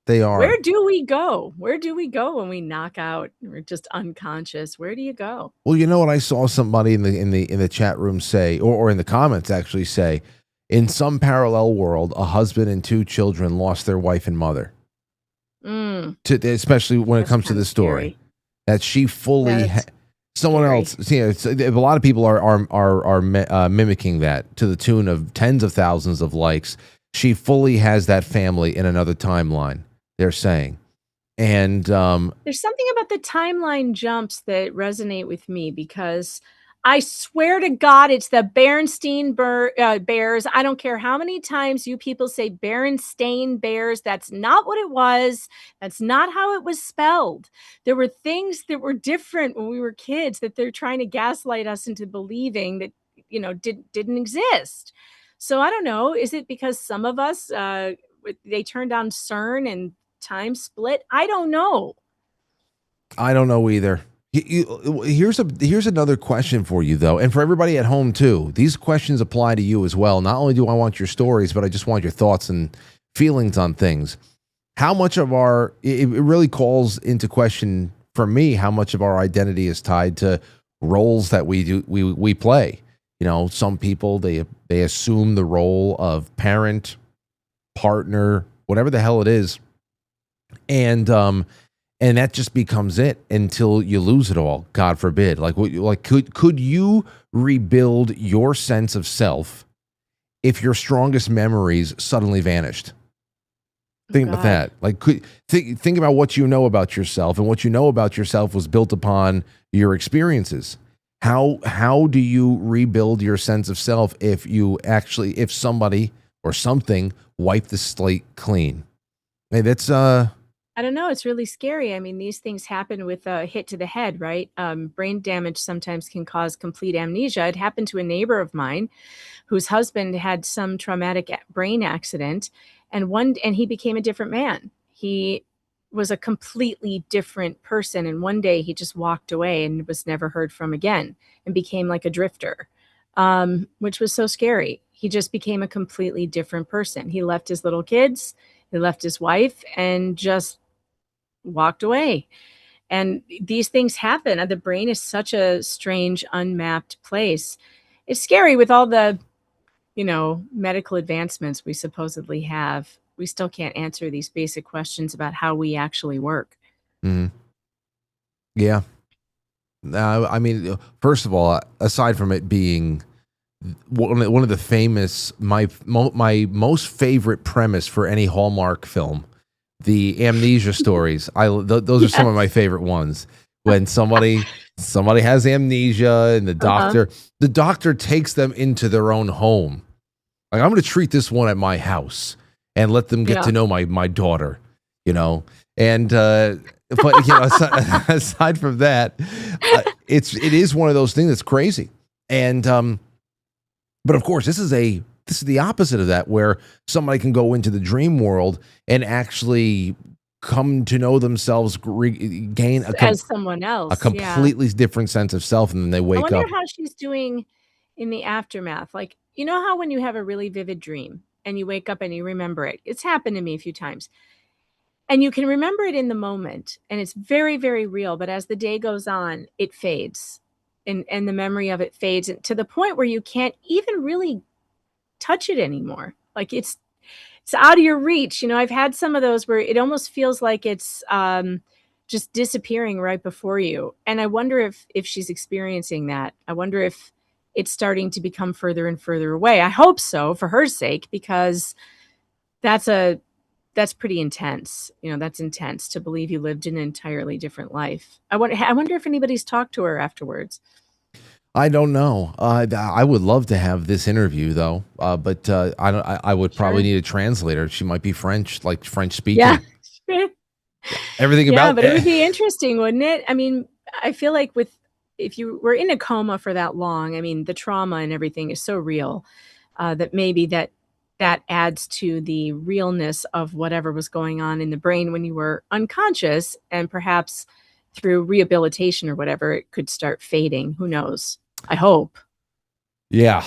Where do we go? Where do we go when we knock out? We're just unconscious. Where do you go? Well, you know what? I saw somebody in the chat room say, or in the comments actually say, in some parallel world, a husband and 2 children lost their wife and mother. Especially when it comes to the story, scary. That she fully someone scary. Else. A lot of people are mimicking that to the tune of tens of thousands of likes. She fully has that family in another timeline. They're saying. And there's something about the timeline jumps that resonate with me because I swear to God, it's the Berenstain Bears. I don't care how many times you people say Berenstain Bears. That's not what it was. That's not how it was spelled. There were things that were different when we were kids that they're trying to gaslight us into believing that, didn't exist. So I don't know. Is it because some of us, they turned on CERN and time split? I don't know. I don't know either. Here's another question for you though, and for everybody at home too. These questions apply to you as well. Not only do I want your stories, but I just want your thoughts and feelings on things. How much of it really calls into question for me how much of our identity is tied to roles that we play. Some people they assume the role of parent, partner, whatever the hell it is, and that just becomes it until you lose it all. God forbid. Could you rebuild your sense of self if your strongest memories suddenly vanished? Think about that. Like, think about what you know about yourself, and what you know about yourself was built upon your experiences. How do you rebuild your sense of self if somebody or something wiped the slate clean? Hey, that's I don't know. It's really scary. I mean, these things happen with a hit to the head, right? Brain damage sometimes can cause complete amnesia. It happened to a neighbor of mine whose husband had some traumatic brain accident, and he became a different man. He was a completely different person, and one day he just walked away and was never heard from again and became like a drifter, which was so scary. He just became a completely different person. He left his little kids, he left his wife, and just walked away. And these things happen. The brain is such a strange, unmapped place. It's scary with all the, medical advancements we supposedly have. We still can't answer these basic questions about how we actually work. Mm-hmm. Yeah. I mean, first of all, aside from it being one of the famous, my most favorite premise for any Hallmark film, the amnesia stories. Those are some of my favorite ones. When somebody has amnesia, and the doctor takes them into their own home. Like, I'm going to treat this one at my house and let them get to know my daughter, And but aside from that, it is one of those things that's crazy. And but of course, this is the opposite of that, where somebody can go into the dream world and actually come to know themselves, gain as someone else, a completely different sense of self, and then they wake up. I wonder how she's doing in the aftermath. Like, how when you have a really vivid dream and you wake up and you remember it. It's happened to me a few times. And you can remember it in the moment, and it's very, very real. But as the day goes on, it fades, and the memory of it fades to the point where you can't even really touch it anymore. Like, it's out of your reach. I've had some of those where it almost feels like it's just disappearing right before you. And I wonder if she's experiencing that. I wonder if it's starting to become further and further away. I hope so, for her sake, because that's pretty intense. That's intense to believe you lived an entirely different life. I wonder if anybody's talked to her afterwards. I don't know. I would love to have this interview, though. But I would probably need a translator. She might be French, like French speaking. Yeah. Everything about. Yeah, but it would be interesting, wouldn't it? I mean, I feel like if you were in a coma for that long, I mean, the trauma and everything is so real that maybe that adds to the realness of whatever was going on in the brain when you were unconscious, and perhaps through rehabilitation or whatever, it could start fading. Who knows? I hope. Yeah,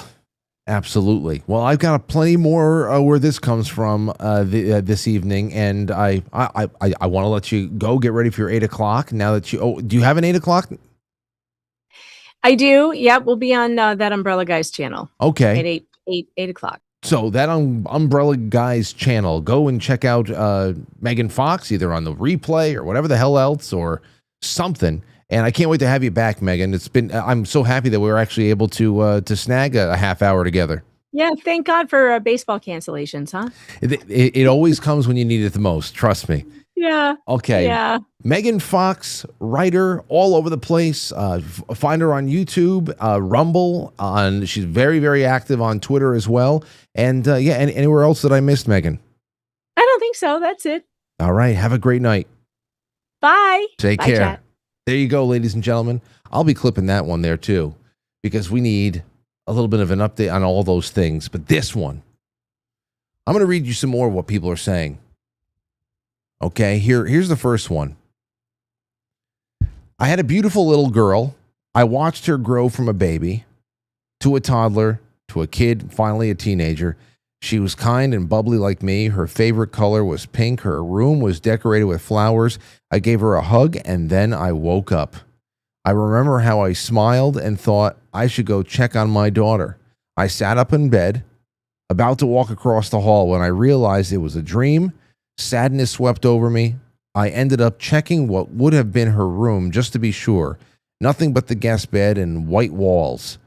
absolutely. Well, I've got plenty more where this comes from this evening, and I want to let you go get ready for your 8 o'clock. Now that do you have an 8 o'clock? I do. Yep, we'll be on that Umbrella Guys channel. Okay. At 8 o'clock. So that Umbrella Guys channel, go and check out Megan Fox, either on the replay or whatever the hell else or something. And I can't wait to have you back, Megan. I'm so happy that we were actually able to snag a half hour together. Yeah, thank God for baseball cancellations, huh? It always comes when you need it the most. Trust me. Yeah. Okay. Yeah. Megan Fox, writer, all over the place. Find her on YouTube, Rumble. She's very, very active on Twitter as well. And and anywhere else that I missed, Megan? I don't think so. That's it. All right. Have a great night. Bye. Take Bye, care. chat. There you go, ladies and gentlemen. I'll be clipping that one there too, because we need a little bit of an update on all those things. But this one, I'm going to read you some more of what people are saying. Okay, here's the first one. I had a beautiful little girl. I watched her grow from a baby to a toddler to a kid, finally a teenager. She was kind and bubbly like me. Her favorite color was pink. Her room was decorated with flowers. I gave her a hug, and then I woke up. I remember how I smiled and thought I should go check on my daughter. I sat up in bed, about to walk across the hall, when I realized it was a dream. Sadness swept over me. I ended up checking what would have been her room just to be sure. Nothing but the guest bed and white walls.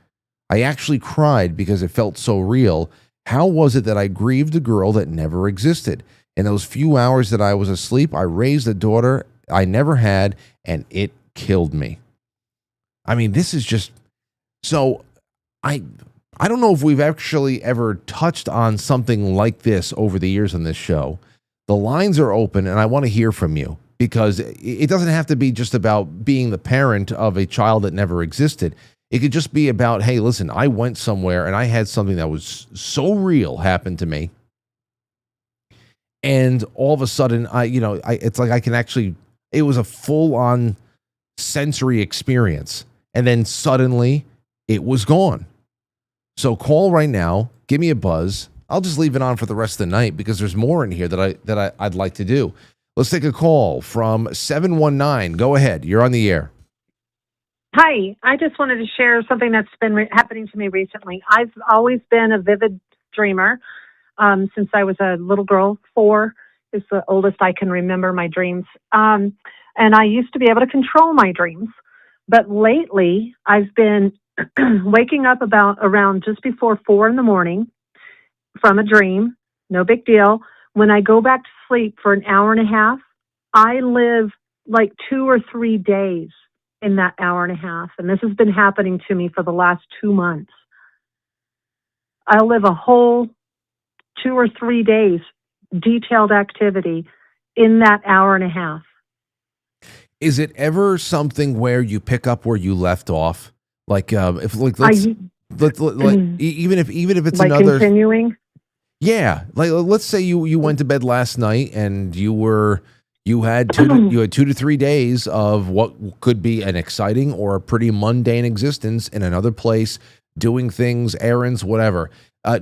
I actually cried because it felt so real. How was it that I grieved a girl that never existed? In those few hours that I was asleep, I raised a daughter I never had, and it killed me. I mean, this is just so I don't know if we've actually ever touched on something like this over the years on this show. The lines are open, and I want to hear from you, because it doesn't have to be just about being the parent of a child that never existed. It could just be about, hey, listen, I went somewhere and I had something that was so real happen to me. And all of a sudden, it's like I can actually, it was a full-on sensory experience. And then suddenly it was gone. So call right now, give me a buzz. I'll just leave it on for the rest of the night because there's more in here that I'd like to do. Let's take a call from 719. Go ahead. You're on the air. Hi. I just wanted to share something that's been happening to me recently. I've always been a vivid dreamer since I was a little girl. 4 is the oldest I can remember my dreams. And I used to be able to control my dreams. But lately, I've been waking up around just before 4 in the morning from a dream. No big deal. When I go back to sleep for an hour and a half, I live like 2 or 3 days in that hour and a half. And this has been happening to me for the last 2 months. I'll live a whole 2 or 3 days, detailed activity in that hour and a half. Is it ever something where you pick up where you left off? Like, even if it's like another continuing. Yeah, like let's say you went to bed last night and you had 2 to 3 days of what could be an exciting or a pretty mundane existence in another place, doing things, errands, whatever.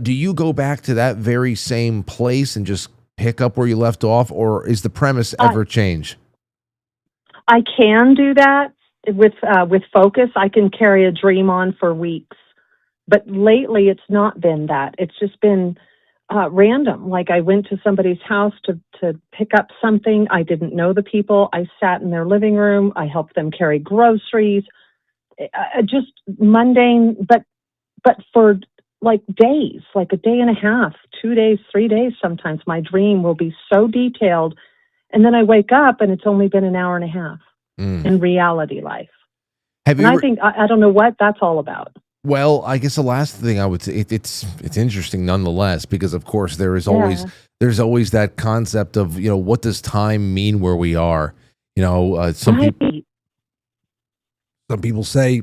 Do you go back to that very same place and just pick up where you left off, or is the premise ever change? I can do that with focus. I can carry a dream on for weeks, but lately it's not been that. It's just been random. Like I went to somebody's house to pick up something. I didn't know the people. I sat in their living room. I helped them carry groceries. Just mundane, but for like days, like a day and a half, 2 days, 3 days. Sometimes my dream will be so detailed, and then I wake up and it's only been an hour and a half in reality life. I think I don't know what that's all about. Well, I guess the last thing I would say, it's interesting nonetheless, because of course there's always that concept of, what does time mean where we are? Some people say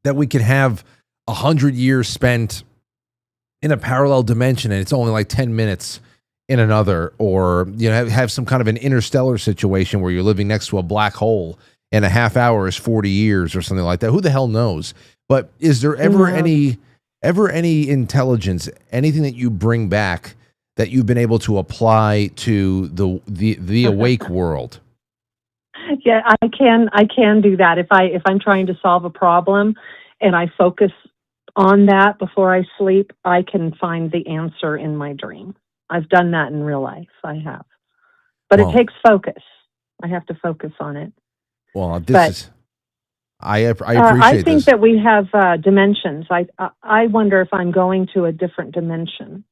that we can have 100 years spent in a parallel dimension and it's only like 10 minutes in another, or have some kind of an interstellar situation where you're living next to a black hole and a half hour is 40 years or something like that. Who the hell knows? But is there ever any intelligence, anything that you bring back that you've been able to apply to the awake world? Yeah, I can do that. If I'm trying to solve a problem and I focus on that before I sleep, I can find the answer in my dream. I've done that in real life. I have. But it takes focus. I have to focus on it. Well, I appreciate I think this. that we have dimensions. I wonder if I'm going to a different dimension.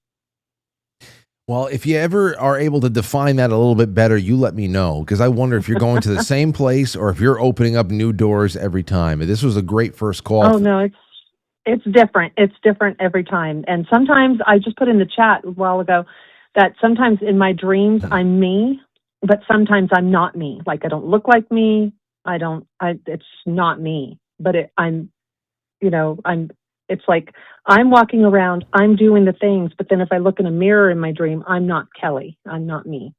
Well, if you ever are able to define that a little bit better, you let me know, because I wonder if you're going to the same place or if you're opening up new doors every time. This was a great first call. Oh, no, it's different. It's different every time. And sometimes I just put in the chat a while ago that sometimes in my dreams I'm me, but sometimes I'm not me. Like I don't look like me. It's not me, but it's like I'm walking around, I'm doing the things, but then if I look in a mirror in my dream, I'm not Kelly. I'm not me.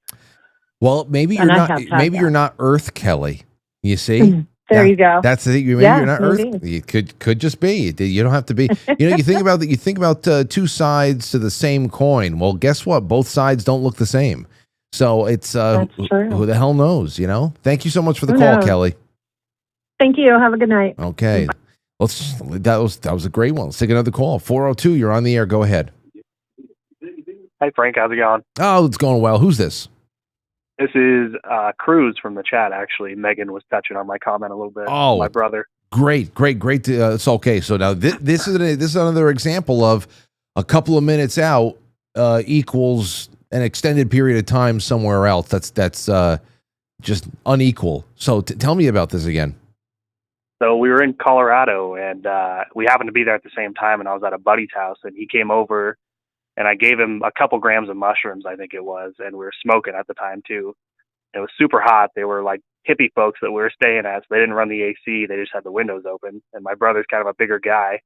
Well, maybe you're not Earth Kelly. You see? There you go. That's the thing. Maybe you're not Earth. It could just be. You don't have to be. You think about that. You think about two sides to the same coin. Well, guess what? Both sides don't look the same. So it's That's true. Who the hell knows? Thank you so much for the Who call, knows? Kelly. Thank you. Have a good night. Okay. That was a great one. Let's take another call. 402. You're on the air. Go ahead. Hey Frank, how's it going? Oh, it's going well. Who's this? This is Cruz from the chat. Actually, Megan was touching on my comment a little bit. Oh, my brother. Great. It's okay. So now this is another example of a couple of minutes out equals an extended period of time somewhere else. That's just unequal. So tell me about this again. So we were in Colorado, and we happened to be there at the same time, and I was at a buddy's house, and he came over, and I gave him a couple grams of mushrooms, I think it was, and we were smoking at the time too. It was super hot. They were like hippie folks that we were staying at, so they didn't run the AC. They just had the windows open, and my brother's kind of a bigger guy.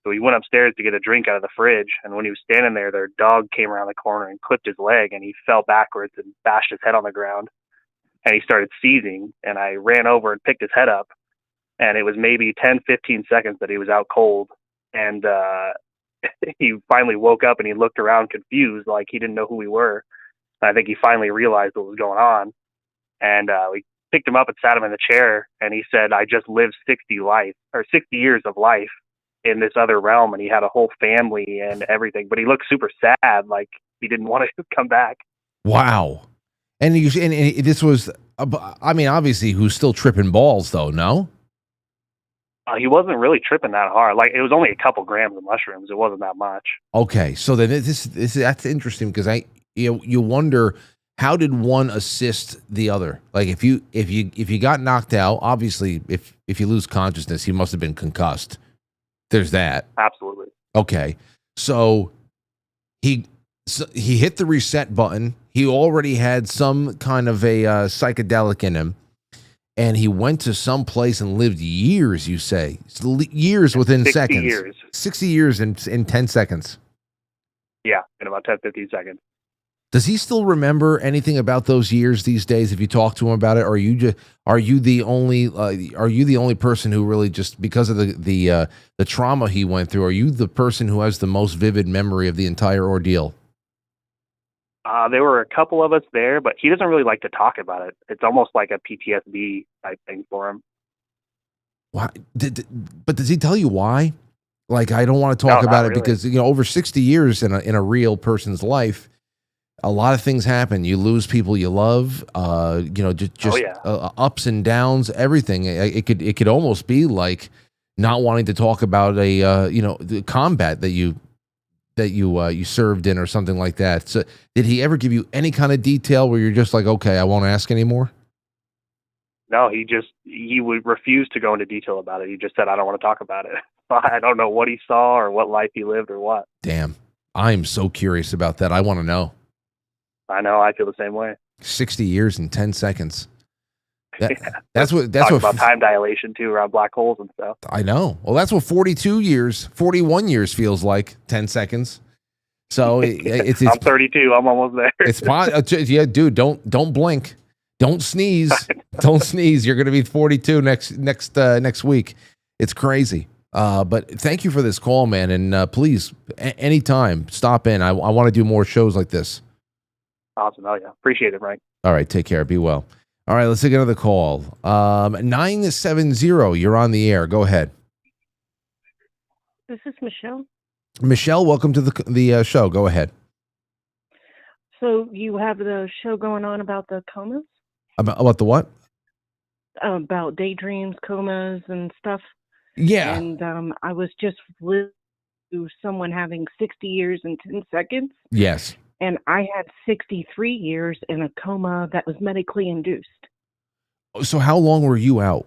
So he went upstairs to get a drink out of the fridge, and when he was standing there, their dog came around the corner and clipped his leg, and he fell backwards and bashed his head on the ground, and he started seizing, and I ran over and picked his head up, and it was maybe 10, 15 seconds that he was out cold, and he finally woke up, and he looked around confused, like he didn't know who we were. And I think he finally realized what was going on, and we picked him up and sat him in the chair, and he said, I just lived 60 years of life in this other realm, and he had a whole family and everything, but he looked super sad, like he didn't want to come back. Wow. And this was, I mean, obviously, who's still tripping balls though? No, he wasn't really tripping that hard. Like, it was only a couple grams of mushrooms. It wasn't that much. Okay, so then that's interesting, because you wonder, how did one assist the other? Like, if you got knocked out, obviously, if you lose consciousness, you must have been concussed. There's that. Absolutely. Okay. So he hit the reset button. He already had some kind of a psychedelic in him, and he went to some place and lived years, you say. Years within 60 seconds. years. 60 years in 10 seconds. Yeah, in about 10, 15 seconds. Does he still remember anything about those years these days? If you talk to him about it, or are you the only person who really, just because of the trauma he went through, are you the person who has the most vivid memory of the entire ordeal? There were a couple of us there, but he doesn't really like to talk about it. It's almost like a PTSD type thing for him. Why? But does he tell you why? Like, I don't want to talk about it really, because over 60 years in a real person's life, a lot of things happen. You lose people you love. Ups and downs, everything. It could almost be like not wanting to talk about the combat that you served in or something like that. So, did he ever give you any kind of detail where you're just like, okay, I won't ask anymore? No, he would refuse to go into detail about it. He just said, I don't want to talk about it. I don't know what he saw or what life he lived or what. Damn, I'm so curious about that. I want to know. I know. I feel the same way. 60 years and 10 seconds. That's what about time dilation too, around black holes and stuff. I know. Well, that's what 41 years feels like. 10 seconds. So it's I'm 32. I'm almost there. Yeah, dude. Don't blink. Don't sneeze. Don't sneeze. You're going to be 42 next week. It's crazy. But thank you for this call, man. And please, anytime, stop in. I want to do more shows like this. Awesome. Oh, yeah. Appreciate it, Frank. All right. Take care. Be well. All right. Let's take another call. 970. You're on the air. Go ahead. This is Michelle. Michelle, welcome to the show. Go ahead. So you have the show going on about the comas? About the what? About daydreams, comas, and stuff. Yeah. And I was just with someone having 60 years and 10 seconds. Yes. And I had 63 years in a coma that was medically induced. So how long were you out?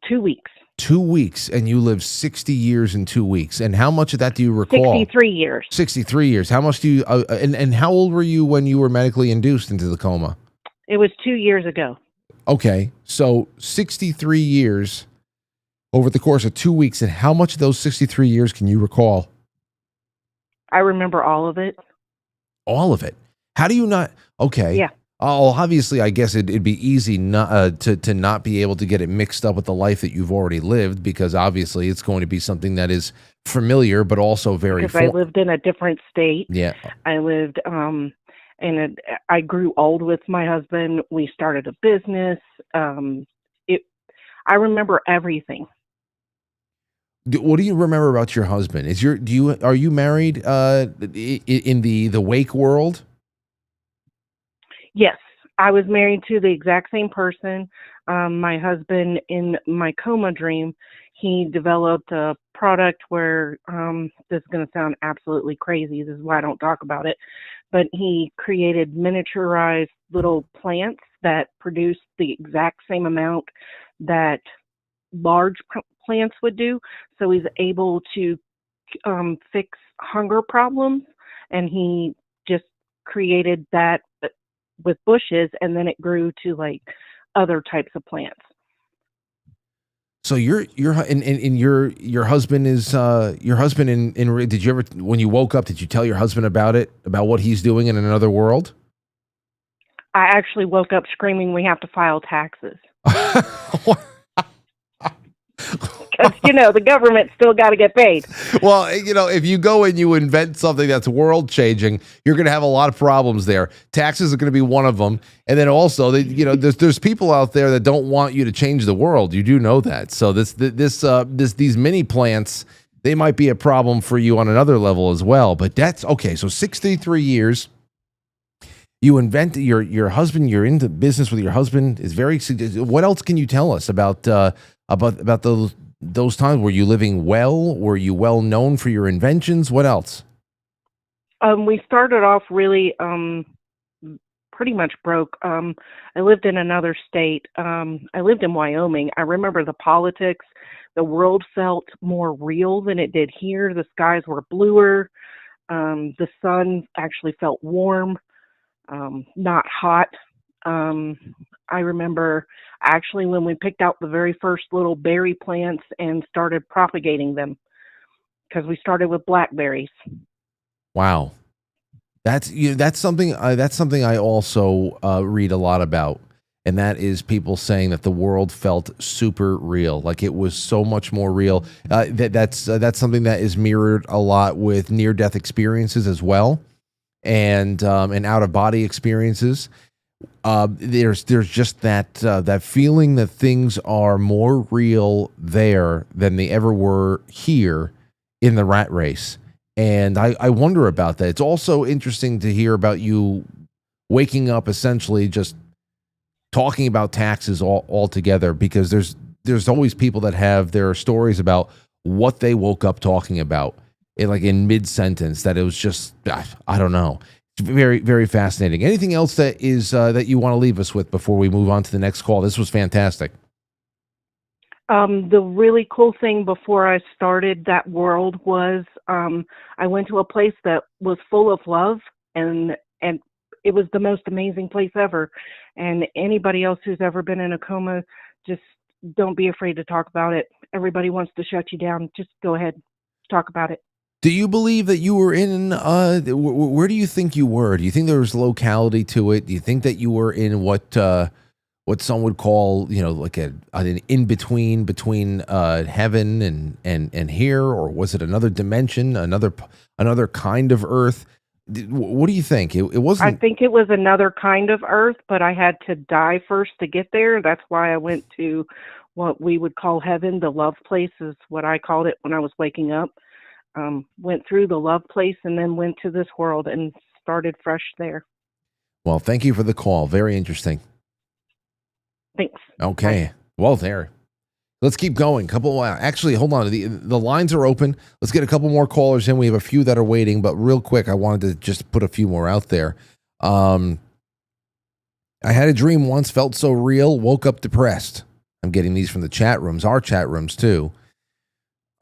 2 weeks. 2 weeks, and you lived 60 years in 2 weeks. And how much of that do you recall? 63 years. 63 years. How much do you? And how old were you when you were medically induced into the coma? It was 2 years ago. Okay, so 63 years over the course of 2 weeks. And how much of those 63 years can you recall? I remember all of it. All of it. How do you not? Okay. Yeah. Oh, obviously, I guess it'd be easy not to not be able to get it mixed up with the life that you've already lived, because obviously it's going to be something that is familiar, but also very. Because I lived in a different state. Yeah. I lived, I grew old with my husband. We started a business. I remember everything. What do you remember about your husband? Are you married in the wake world? Yes, I was married to the exact same person. My husband, in my coma dream, he developed a product where, this is going to sound absolutely crazy. This is why I don't talk about it. but he created miniaturized little plants that produce the exact same amount that large plants would do. So he's able to fix hunger problems, and he just created that with bushes, and then it grew to like other types of plants. So your husband is your husband in did you ever, when you woke up, did you tell your husband about it, about what he's doing in another world? I actually woke up screaming, we have to file taxes. Because, the government still got to get paid. Well, if you go and you invent something that's world changing, you're going to have a lot of problems there. Taxes are going to be one of them. And then also, there's people out there that don't want you to change the world. You do know that. So these mini plants, they might be a problem for you on another level as well. But that's okay. So 63 years. You invent your husband. You're into business with your husband. Is very. What else can you tell us about those times? Were you living well? Were you well known for your inventions? What else? We started off really pretty much broke. I lived in another state. I lived in Wyoming. I remember the politics. The world felt more real than it did here. The skies were bluer. The sun actually felt warm. Not hot. I remember actually when we picked out the very first little berry plants and started propagating them, because we started with blackberries. Wow, that's something I also read a lot about, and that is people saying that the world felt super real, like it was so much more real. That's something that is mirrored a lot with near-death experiences as well. And out of body experiences, there's just that feeling that things are more real there than they ever were here in the rat race. And I wonder about that. It's also interesting to hear about you waking up essentially just talking about taxes all together, because there's always people that have their stories about what they woke up talking about. In mid-sentence, that it was just, I don't know. It's very, very fascinating. Anything else that is that you want to leave us with before we move on to the next call? This was fantastic. The really cool thing before I started that world was I went to a place that was full of love, and it was the most amazing place ever. And anybody else who's ever been in a coma, just don't be afraid to talk about it. Everybody wants to shut you down. Just go ahead, talk about it. Do you believe that you were in, where do you think you were? Do you think there was locality to it? Do you think that you were in what some would call, like an in-between between heaven and here? Or was it another dimension, another kind of Earth? What do you think? It wasn't. I think it was another kind of Earth, but I had to die first to get there. That's why I went to what we would call heaven. The love place is what I called it when I was waking up. Went through the love place and then went to this world and started fresh there. Well, thank you for the call. Very interesting. Thanks. Okay. Bye. Well, there. Let's keep going. Actually, hold on. The lines are open. Let's get a couple more callers in. We have a few that are waiting, but real quick, I wanted to just put a few more out there. I had a dream once, felt so real, woke up depressed. I'm getting these from the chat rooms, our chat rooms too.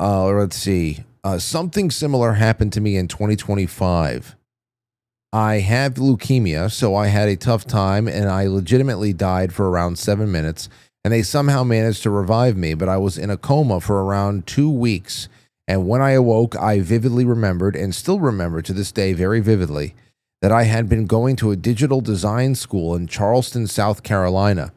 Let's see. Something similar happened to me in 2025. I have leukemia, so I had a tough time, and I legitimately died for around 7 minutes, and they somehow managed to revive me, but I was in a coma for around 2 weeks, and when I awoke, I vividly remembered, and still remember to this day very vividly, that I had been going to a digital design school in Charleston, South Carolina.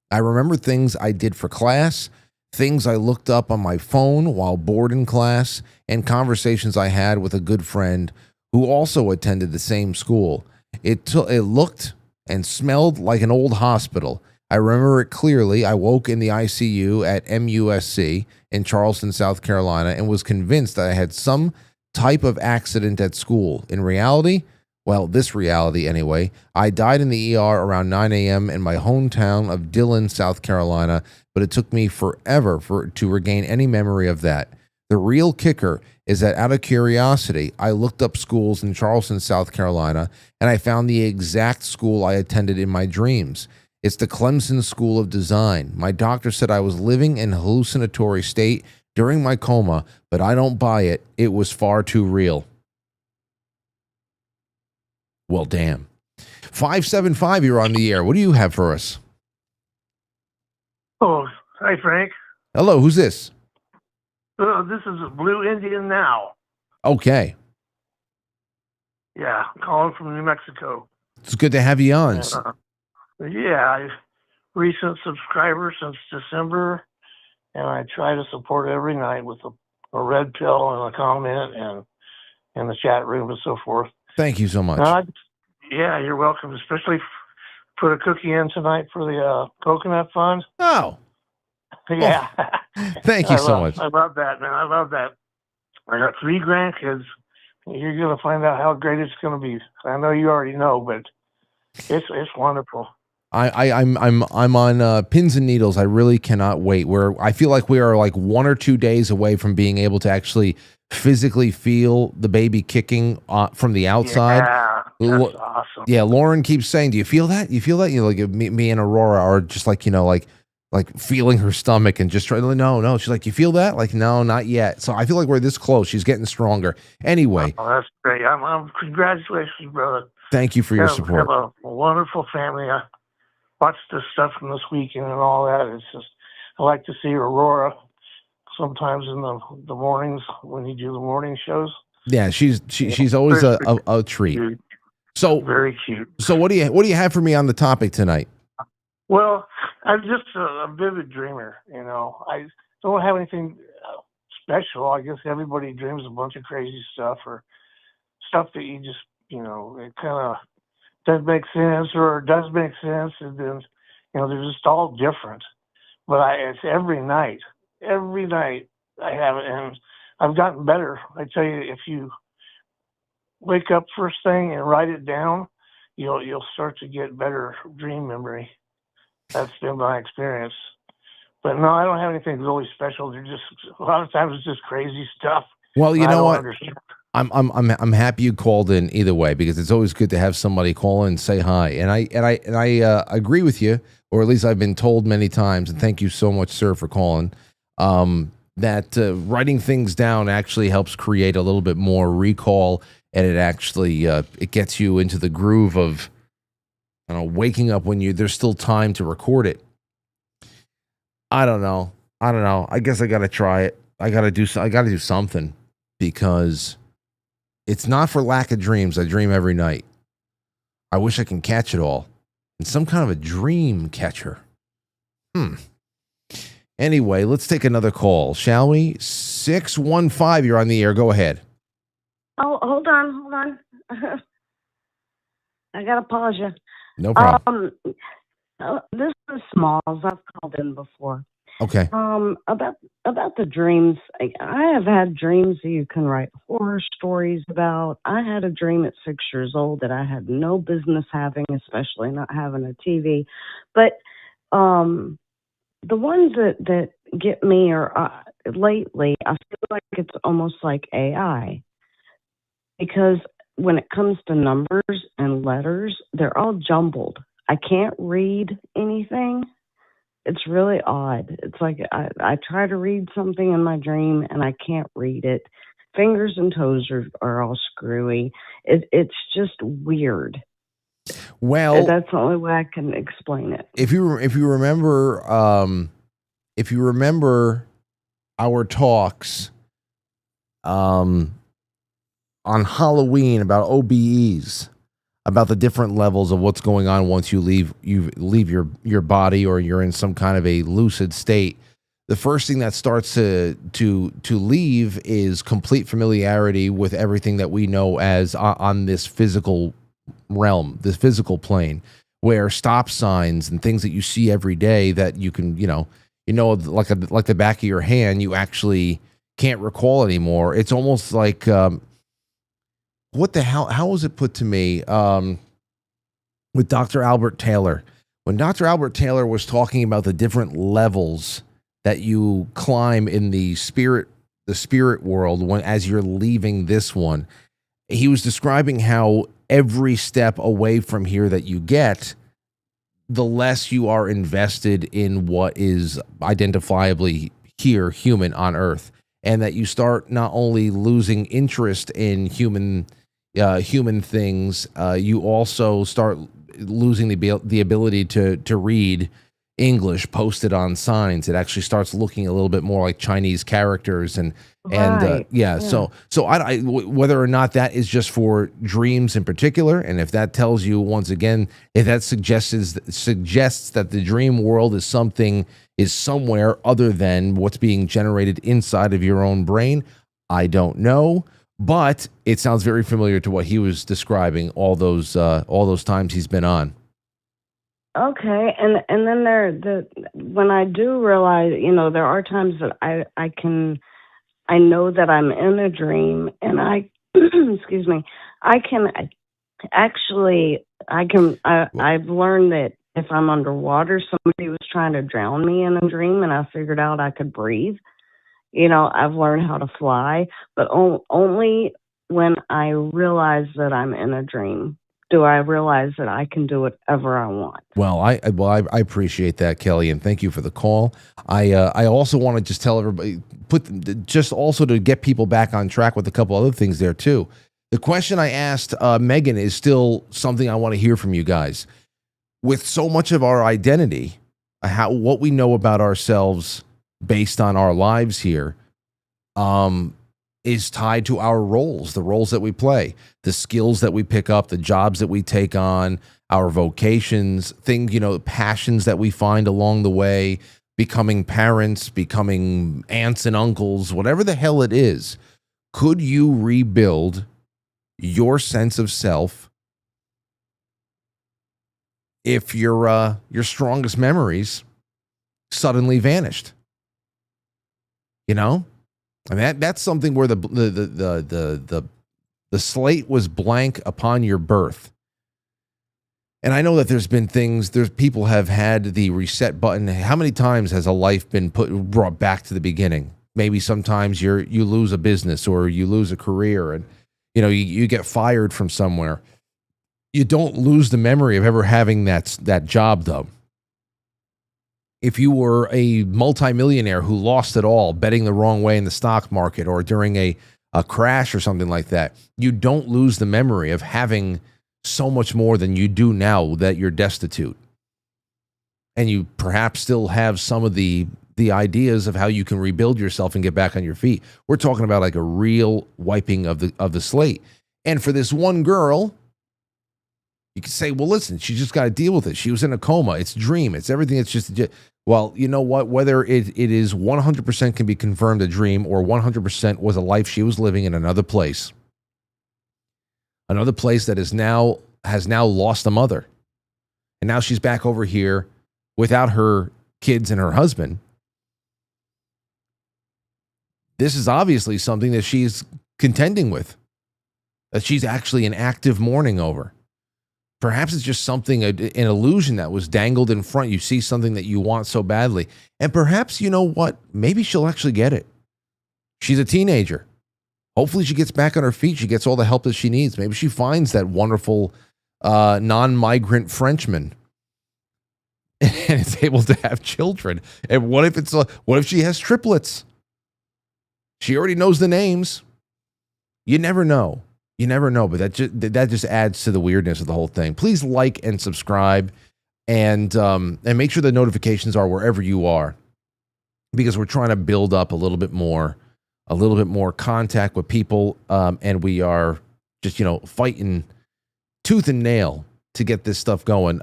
I remember things I did for class, things I looked up on my phone while bored in class, and conversations I had with a good friend who also attended the same school. It looked and smelled like an old hospital. I remember it clearly. I woke in the ICU at MUSC in Charleston, South Carolina, and was convinced that I had some type of accident at school. In reality, well, this reality anyway, I died in the ER around 9 a.m. in my hometown of Dillon, South Carolina, but it took me forever to regain any memory of that. The real kicker is that out of curiosity, I looked up schools in Charleston, South Carolina, and I found the exact school I attended in my dreams. It's the Clemson School of Design. My doctor said I was living in a hallucinatory state during my coma, but I don't buy it. It was far too real. Well, damn. 575, you're on the air. What do you have for us? Oh, hi, Frank. Hello, who's this? This is Blue Indian Now. Okay. Yeah, calling from New Mexico. It's good to have you on. Yeah, I'm recent subscriber since December, and I try to support every night with a red pill and a comment and in the chat room and so forth. Thank you so much. Yeah, you're welcome. Especially put a cookie in tonight for the coconut fund. Oh. Yeah. Thank you so much. I love that, man. I love that. I got 3 grandkids. You're going to find out how great it's going to be. I know you already know, but it's wonderful. I'm on pins and needles. I really cannot wait. I feel like we are like 1 or 2 days away from being able to actually physically feel the baby kicking from the outside. Yeah, that's awesome. Yeah, Lauren keeps saying, "Do you feel that? You feel that?" You know, like me and Aurora are just like, you know, like feeling her stomach and just trying to, no. She's like, "You feel that?" Like, no, not yet. So I feel like we're this close. She's getting stronger. Anyway. Oh, that's great. I'm congratulations, brother. Thank you for your support. Have a wonderful family. I watched this stuff from this weekend and all that. It's just, I like to see Aurora sometimes in the mornings when you do the morning shows. Yeah, she's always a treat. Cute. So very cute. So what do you have for me on the topic tonight? Well, I'm just a vivid dreamer. You know, I don't have anything special. I guess everybody dreams a bunch of crazy stuff or stuff that you just, you know, it kind of doesn't make sense or does make sense, and then, you know, they're just all different. But it's every night I have it, and I've gotten better. I tell you, if you wake up first thing and write it down, you'll start to get better dream memory. That's been my experience. But no, I don't have anything really special. They're just, a lot of times it's just crazy stuff. Well, you know what? Understand. I'm happy you called in either way, because it's always good to have somebody call in and say hi. And I agree with you, or at least I've been told many times. And thank you so much, sir, for calling. That writing things down actually helps create a little bit more recall, and it actually it gets you into the groove of, you know, waking up when there's still time to record it. I don't know. I guess I got to try it. I got to do something, because it's not for lack of dreams. I dream every night. I wish I can catch it all. And some kind of a dream catcher. Anyway, let's take another call, shall we? 615, you're on the air. Go ahead. Oh, hold on. I gotta pause you. No problem. This is Smalls. I've called in before. Okay. About the dreams. I have had dreams that you can write horror stories about. I had a dream at 6 years old that I had no business having, especially not having a TV. But the ones that get me are lately, I feel like it's almost like AI. Because when it comes to numbers and letters, they're all jumbled. I can't read anything. It's really odd. It's like I try to read something in my dream and I can't read it. Fingers and toes are all screwy. It's just weird. Well, that's the only way I can explain it. If you remember our talks on Halloween about OBEs, about the different levels of what's going on once you leave your body, or you're in some kind of a lucid state. The first thing that starts to leave is complete familiarity with everything that we know as on this physical realm, this physical plane, where stop signs and things that you see every day that you can, like the back of your hand, you actually can't recall anymore. It's almost like, what the hell? How was it put to me with Dr. Albert Taylor? When Dr. Albert Taylor was talking about the different levels that you climb in the spirit spirit world as you're leaving this one. He was describing how every step away from here that you get, the less you are invested in what is identifiably here, human on Earth, and that you start not only losing interest in human things, you also start losing the ability to read English posted on signs. It actually starts looking a little bit more like Chinese characters and Right. Yeah. So whether or not that is just for dreams in particular, and if that tells you once again, if that suggests that the dream world is somewhere other than what's being generated inside of your own brain, I don't know. But it sounds very familiar to what he was describing all those times he's been on. Okay, and then when I do realize, there are times that I know that I'm in a dream, and I excuse me, I've learned that if I'm underwater, somebody was trying to drown me in a dream, and I figured out I could breathe. I've learned how to fly, but only when I realize that I'm in a dream do I realize that I can do whatever I want. Well, I appreciate that, Kelly, and thank you for the call. I also want to just tell everybody, just also to get people back on track with a couple other things there too. The question I asked Megan is still something I want to hear from you guys. With so much of our identity, what we know about ourselves based on our lives here, is tied to our roles, the roles that we play, the skills that we pick up, the jobs that we take on, our vocations, passions that we find along the way, becoming parents, becoming aunts and uncles, whatever the hell it is. Could you rebuild your sense of self if your strongest memories suddenly vanished? And that's something where the slate was blank upon your birth. And I know that there's people have had the reset button. How many times has a life been brought back to the beginning? Maybe sometimes you lose a business or you lose a career, and you get fired from somewhere. You don't lose the memory of ever having that job, though. If you were a multimillionaire who lost it all betting the wrong way in the stock market or during a crash or something like that, you don't lose the memory of having so much more than you do now that you're destitute. And you perhaps still have some of the ideas of how you can rebuild yourself and get back on your feet. We're talking about like a real wiping of the slate. And for this one girl, you can say, well, listen, she just got to deal with it. She was in a coma. It's dream. It's everything. It's just, well, you know what? Whether it is 100% can be confirmed a dream or 100% was a life she was living in another place that has now lost a mother. And now she's back over here without her kids and her husband. This is obviously something that she's contending with, that she's actually in active mourning over. Perhaps it's just something, an illusion that was dangled in front. You see something that you want so badly. And perhaps, you know what? Maybe she'll actually get it. She's a teenager. Hopefully she gets back on her feet. She gets all the help that she needs. Maybe she finds that wonderful non-migrant Frenchman and is able to have children. And what if she has triplets? She already knows the names. You never know. You never know, but that just adds to the weirdness of the whole thing. Please like and subscribe, and make sure the notifications are wherever you are, because we're trying to build up a little bit more contact with people, and we are just fighting tooth and nail to get this stuff going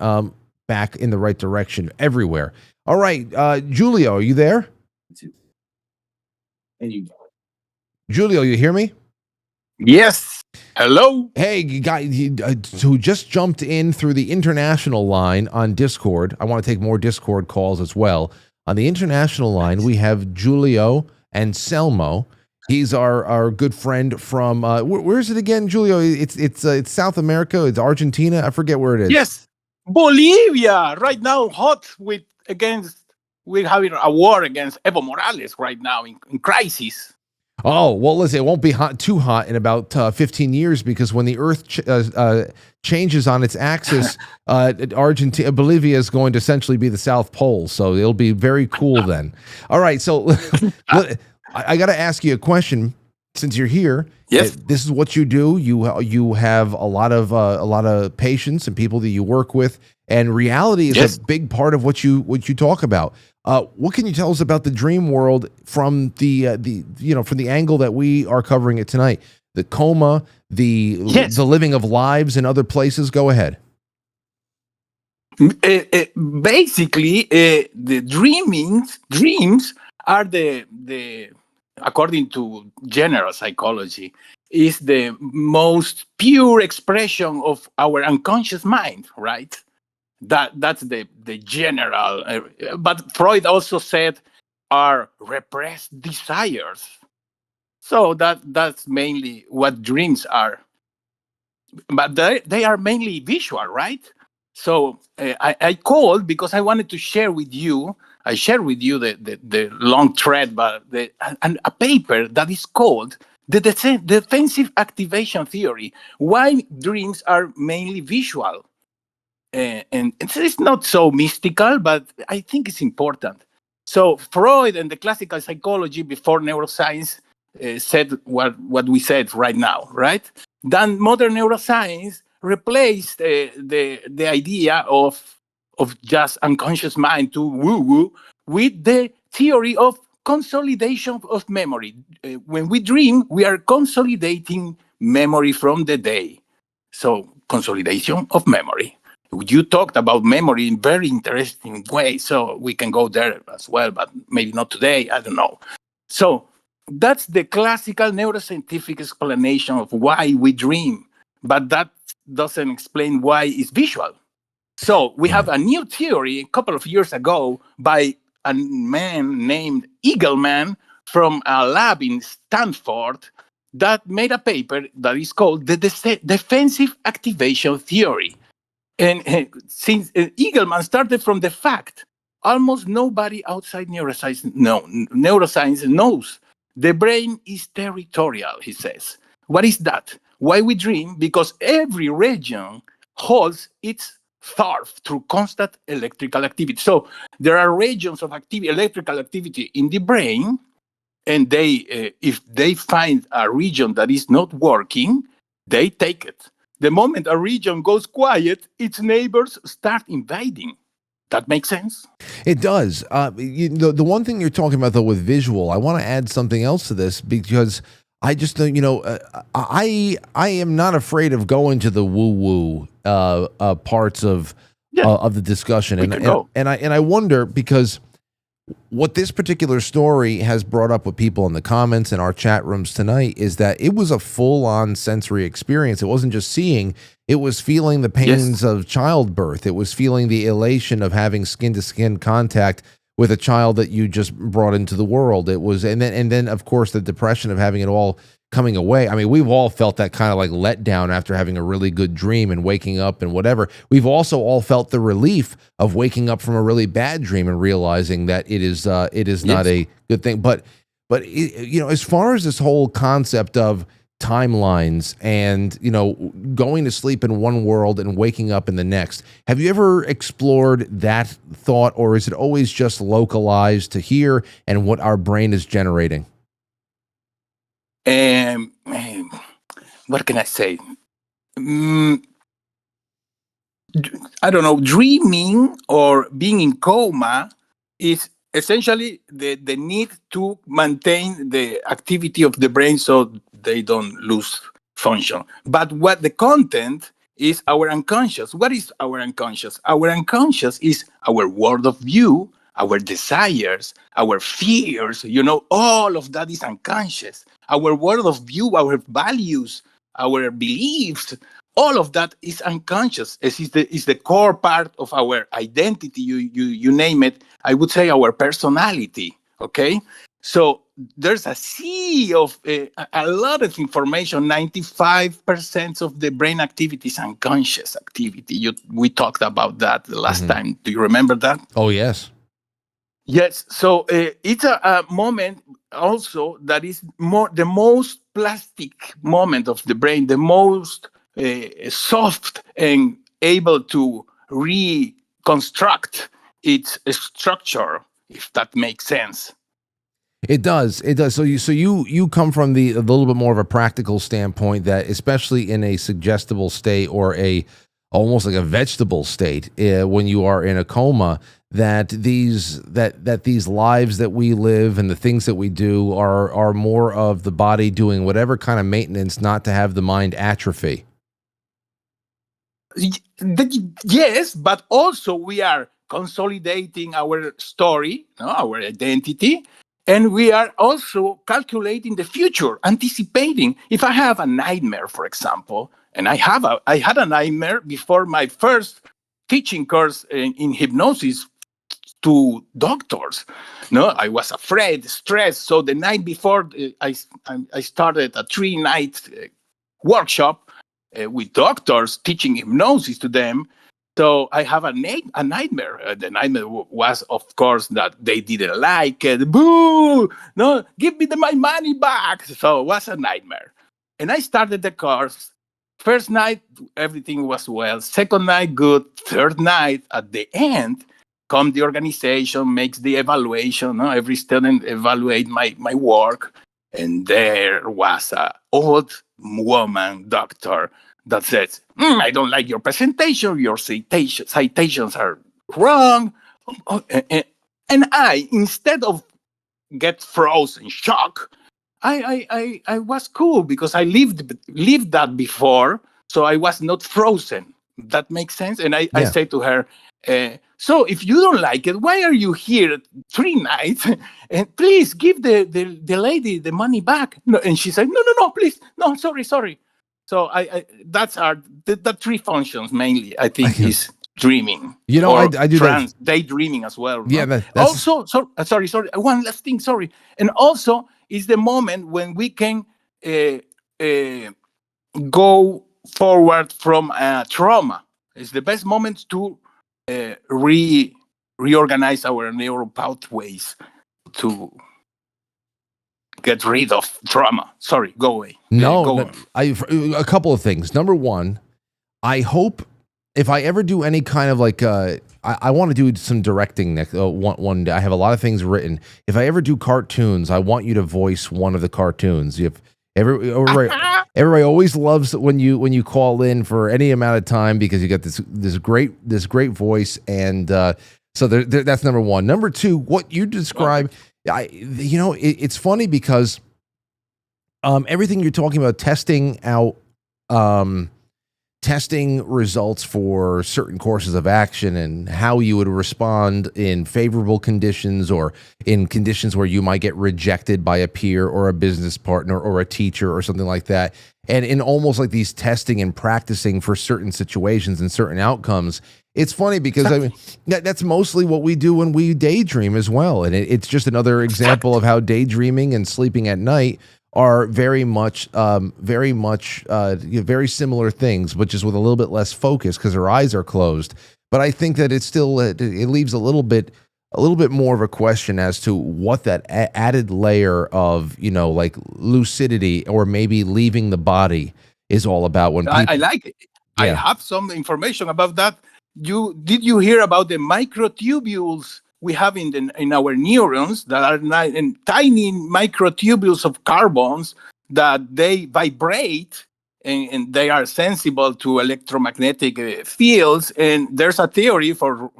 back in the right direction everywhere. All right, Julio, are you there? Julio, you hear me? Yes. Hello. Hey, you guys who just jumped in through the international line on Discord. I want to take more Discord calls as well. On the international line, we have Julio and Selmo. He's our good friend from where is it again, Julio? It's South America. It's Argentina. I forget where it is. Yes, Bolivia. Right now, hot we're having a war against Evo Morales right now in crisis. Oh, well, listen, it won't be too hot in about 15 years because when the Earth changes on its axis, Bolivia is going to essentially be the South Pole. So it'll be very cool then. All right. So I got to ask you a question since you're here. Yes. This is what you do. You have a lot of patients and people that you work with, and reality is a big part of what you talk about. What can you tell us about the dream world from the angle that we are covering it tonight? The coma, the living of lives in other places. Go ahead. Basically, the dreams are the according to general psychology, is the most pure expression of our unconscious mind, right? That's the general. But Freud also said are repressed desires. So that's mainly what dreams are. But they are mainly visual, right? So I called because I wanted to share with you. I share with you the long thread, but a paper that is called the defensive activation theory. Why dreams are mainly visual. And it's not so mystical, but I think it's important. So Freud and the classical psychology before neuroscience said what we said right now, right? Then modern neuroscience replaced the idea of just unconscious mind to woo-woo with the theory of consolidation of memory. When we dream, we are consolidating memory from the day. So consolidation of memory. You talked about memory in very interesting way, so we can go there as well, but maybe not today, I don't know. So that's the classical neuroscientific explanation of why we dream, but that doesn't explain why it's visual. So we have a new theory a couple of years ago by a man named Eagleman from a lab in Stanford that made a paper that is called the defensive activation theory. And since Eagleman started from the fact, almost nobody outside neuroscience knows the brain is territorial, he says. What is that? Why we dream? Because every region holds its thought through constant electrical activity. So there are regions of electrical activity in the brain, and they, if they find a region that is not working, they take it. The moment a region goes quiet, its neighbors start invading. That makes sense? It does. The one thing you're talking about, though, with visual, I want to add something else to this because I just think, I am not afraid of going to the woo-woo parts of the discussion. And I wonder because what this particular story has brought up with people in the comments in our chat rooms tonight is that it was a full-on sensory experience. It wasn't just seeing, it was feeling the pains of childbirth. It was feeling the elation of having skin-to-skin contact with a child that you just brought into the world. It was, and then of course the depression of having it all coming away. I mean, we've all felt that kind of like letdown after having a really good dream and waking up and whatever. We've also all felt the relief of waking up from a really bad dream and realizing that it is not a good thing. But as far as this whole concept of timelines and going to sleep in one world and waking up in the next, have you ever explored that thought, or is it always just localized to here and what our brain is generating? What can I say? I don't know. Dreaming or being in coma is essentially the need to maintain the activity of the brain so they don't lose function. But what the content is our unconscious. What is our unconscious? Our unconscious is our world of view, our desires, our fears, all of that is unconscious. Our world of view, our values, our beliefs, all of that is unconscious. It is the core part of our identity, you name it. I would say our personality, okay? So there's a sea of a lot of information. 95% of the brain activity is unconscious activity. We talked about that the last time. Do you remember that? Oh, yes. Yes. So it's a moment also that is the most plastic moment of the brain, the most soft and able to reconstruct its structure, if that makes sense. It does. It does. So you come from a little bit more of a practical standpoint, that especially in a suggestible state or almost like a vegetable state, when you are in a coma, that these lives that we live and the things that we do are more of the body doing whatever kind of maintenance, not to have the mind atrophy. Yes, but also we are consolidating our story, our identity, and we are also calculating the future, anticipating. If I have a nightmare, for example, and I had a nightmare before my first teaching course in hypnosis to doctors. No, I was afraid, stressed. So the night before, I started a 3-night workshop with doctors, teaching hypnosis to them. So I have a nightmare. The nightmare was, of course, that they didn't like it. Boo! No, give me my money back. So it was a nightmare. And I started the course. First night, everything was well. Second night, good. Third night, at the end, come the organization, makes the evaluation. No? Every student evaluate my work. And there was an old woman doctor that says, I don't like your presentation. Your citations are wrong. And I, instead of get frozen shock, I was cool because I lived that before, so I was not frozen. That makes sense. And I say to her, so if you don't like it, why are you here 3 nights? And please give the lady the money back. No, and she said, no, please, no, sorry. So that's the 3 functions mainly. I think is dreaming. I do daydreaming as well. Yeah, no? that's Also, sorry. One last thing, sorry. And also is the moment when we can go forward from trauma. It's the best moment to reorganize our neural pathways to get rid of trauma. Sorry, go away. A couple of things. Number one, I hope if I ever do any kind of like, I want to do some directing next one day. I have a lot of things written. If I ever do cartoons, I want you to voice one of the cartoons. Everybody always loves when you call in for any amount of time because you got this great voice, and so that's number one. Number two, what you describe, it's funny because everything you're talking about, testing out, testing results for certain courses of action and how you would respond in favorable conditions or in conditions where you might get rejected by a peer or a business partner or a teacher or something like that. And in almost like these testing and practicing for certain situations and certain outcomes. It's funny because I mean that's mostly what we do when we daydream as well. And it's just another example of how daydreaming and sleeping at night are very similar things, but just with a little bit less focus because our eyes are closed. But I think that it leaves a little bit more of a question as to what that added layer of, like lucidity or maybe leaving the body is all about. When people, I like it. Yeah. I have some information about that. Did you hear about the microtubules we have in our neurons that are tiny microtubules of carbons that they vibrate and they are sensible to electromagnetic fields. And there's a theory for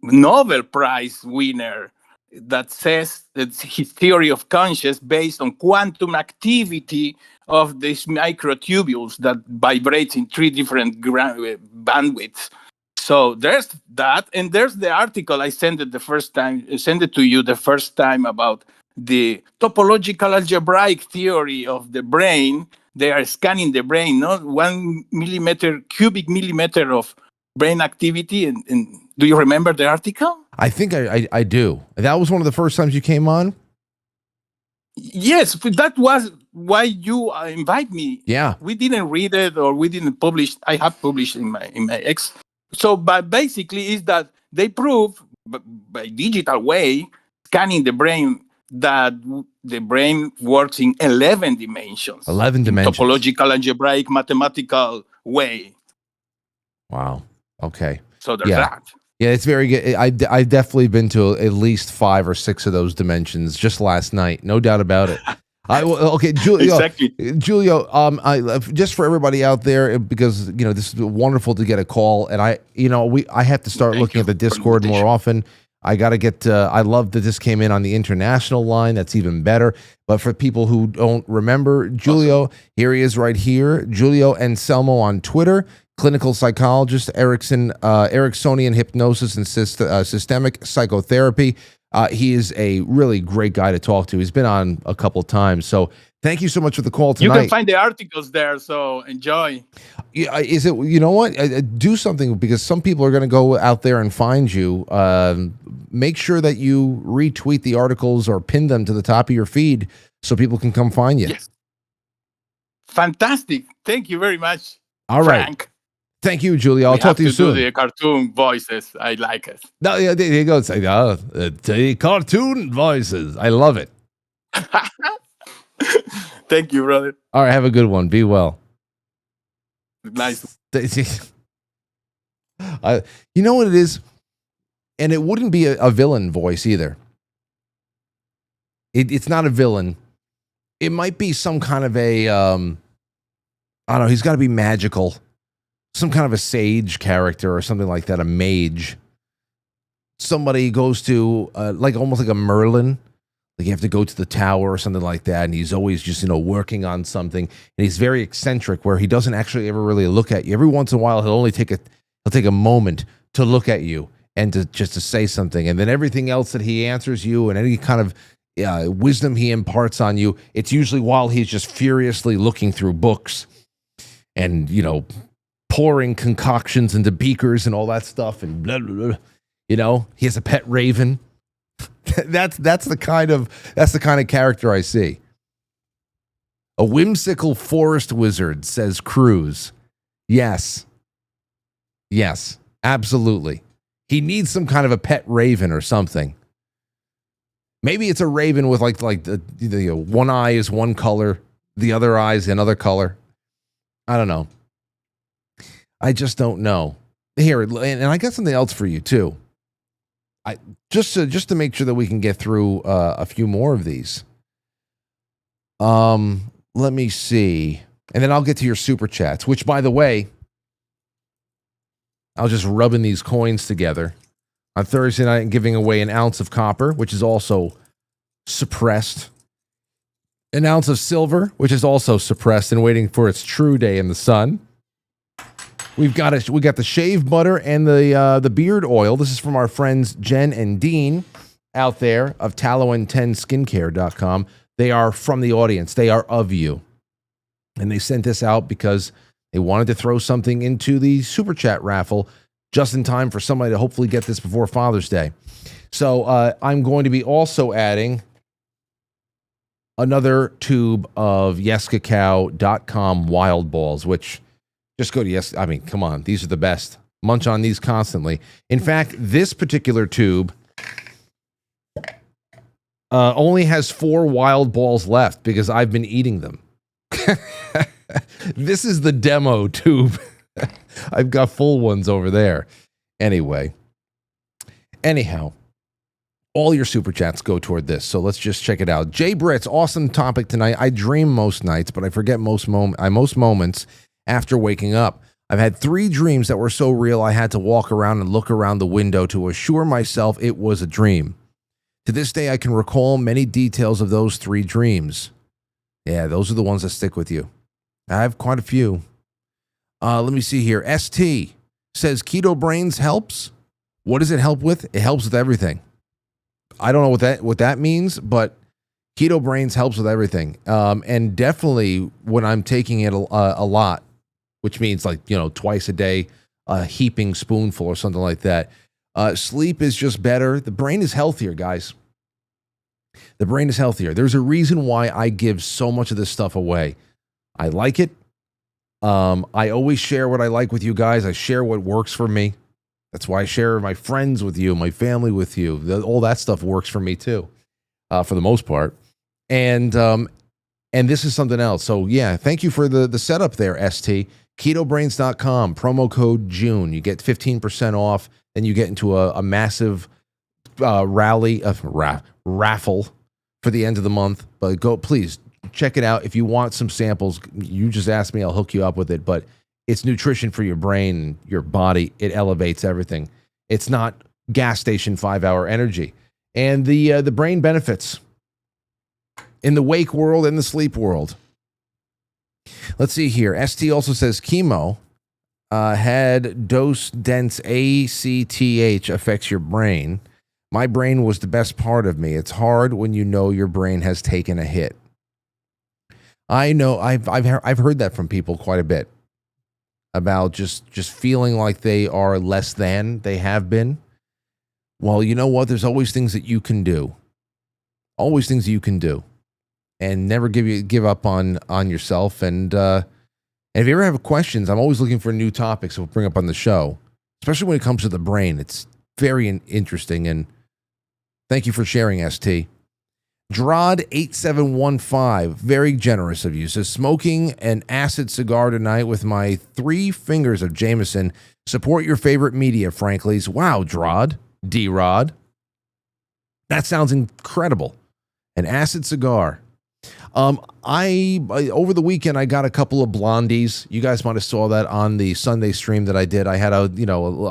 Nobel Prize winner that says that his theory of consciousness based on quantum activity of these microtubules that vibrates in 3 different bandwidths. So there's that, and there's the article I sent it to you the first time about the topological algebraic theory of the brain. They are scanning the brain, not 1 cubic millimeter of brain activity. And do you remember the article? I think I do. That was one of the first times you came on. Yes, that was why you invite me. Yeah, we didn't read it or we didn't publish. I have published in my X. So, but basically, is that they prove by digital way, scanning the brain, that the brain works in 11 dimensions. 11 dimensions. Topological, algebraic, mathematical way. Wow. Okay. So there's that. Yeah, it's very good. I've definitely been to at least 5 or 6 of those dimensions just last night. No doubt about it. Okay, Julio. Exactly. Julio, I just for everybody out there, because this is wonderful to get a call, and I have to start looking at the Discord more often. I got to get. I love that this came in on the international line. That's even better. But for people who don't remember, Julio, here he is right here. Julio Anselmo on Twitter. Clinical psychologist, Ericksonian hypnosis and systemic psychotherapy. He is a really great guy to talk to. He's been on a couple of times. So thank you so much for the call tonight. You can find the articles there, so enjoy. Is it? You know what? Do something, because some people are going to go out there and find you. Make sure that you retweet the articles or pin them to the top of your feed so people can come find you. Yes. Fantastic. Thank you very much. All right. Frank. Thank you, Julia. I'll talk to you soon. Do the cartoon voices. I like it. No, yeah, there you go. It's like, the cartoon voices. I love it. Thank you, brother. All right, have a good one. Be well. Nice. You know what it is? And it wouldn't be a villain voice either. It's not a villain. It might be some kind of a, I don't know, he's got to be magical. Some kind of a sage character or something like that, a mage. Somebody goes to, almost like a Merlin. Like you have to go to the tower or something like that, and he's always just, working on something. And he's very eccentric, where he doesn't actually ever really look at you. Every once in a while, he'll take a moment to look at you and to say something. And then everything else that he answers you and any kind of wisdom he imparts on you, it's usually while he's just furiously looking through books and, pouring concoctions into beakers and all that stuff, and blah, blah, blah. He has a pet raven. that's the kind of character I see. A whimsical forest wizard, says Cruz. Yes, absolutely. He needs some kind of a pet raven or something. Maybe it's a raven with like the one eye is one color, the other eye is another color. I don't know. I just don't know. Here, and I got something else for you too. Just to make sure that we can get through a few more of these. Let me see, and then I'll get to your super chats. Which, by the way, I was just rubbing these coins together on Thursday night and giving away an ounce of copper, which is also suppressed. An ounce of silver, which is also suppressed and waiting for its true day in the sun. We got the shave butter and the beard oil. This is from our friends Jen and Dean out there of tallow10skincare.com. They are from the audience. They are of you. And they sent this out because they wanted to throw something into the super chat raffle just in time for somebody to hopefully get this before Father's Day. So I'm going to be also adding another tube of yescacao.com wild balls, which just go to yes. I mean, come on. These are the best. Munch on these constantly. In fact, this particular tube only has 4 wild balls left because I've been eating them. This is the demo tube. I've got full ones over there. Anyhow, all your super chats go toward this. So let's just check it out. Jay Britt's awesome topic tonight. I dream most nights, but I forget most moments after waking up. I've had 3 dreams that were so real I had to walk around and look around the window to assure myself it was a dream. To this day, I can recall many details of those 3 dreams. Yeah, those are the ones that stick with you. I have quite a few. Let me see here. ST says Keto Brains helps. What does it help with? It helps with everything. I don't know what that means, but Keto Brains helps with everything. And definitely when I'm taking it a lot, which means twice a day, a heaping spoonful or something like that. Sleep is just better. The brain is healthier, guys. The brain is healthier. There's a reason why I give so much of this stuff away. I like it. I always share what I like with you guys. I share what works for me. That's why I share my friends with you, my family with you. All that stuff works for me too, for the most part. And this is something else. So yeah, thank you for the setup there, ST. KetoBrains.com, promo code June. You get 15% off. Then you get into a massive raffle for the end of the month. But please check it out. If you want some samples, you just ask me. I'll hook you up with it. But it's nutrition for your brain, your body. It elevates everything. It's not gas station 5-hour energy. And the brain benefits in the wake world and the sleep world. Let's see here. ST also says chemo had dose dense ACTH affects your brain. My brain was the best part of me. It's hard when you know your brain has taken a hit. I know I've heard that from people quite a bit about just feeling like they are less than they have been. Well, you know what? There's always things that you can do. Always things that you can do. And never give up on yourself. And if you ever have questions, I'm always looking for new topics we'll bring up on the show, especially when it comes to the brain. It's very interesting. And thank you for sharing, ST. Drod8715, very generous of you, says, smoking an acid cigar tonight with my 3 fingers of Jameson. Support your favorite media, Franklies. Wow, Drod, D-Rod. That sounds incredible. An acid cigar. I over the weekend I got a couple of blondies. You guys might have saw that on the Sunday stream that I did. I had a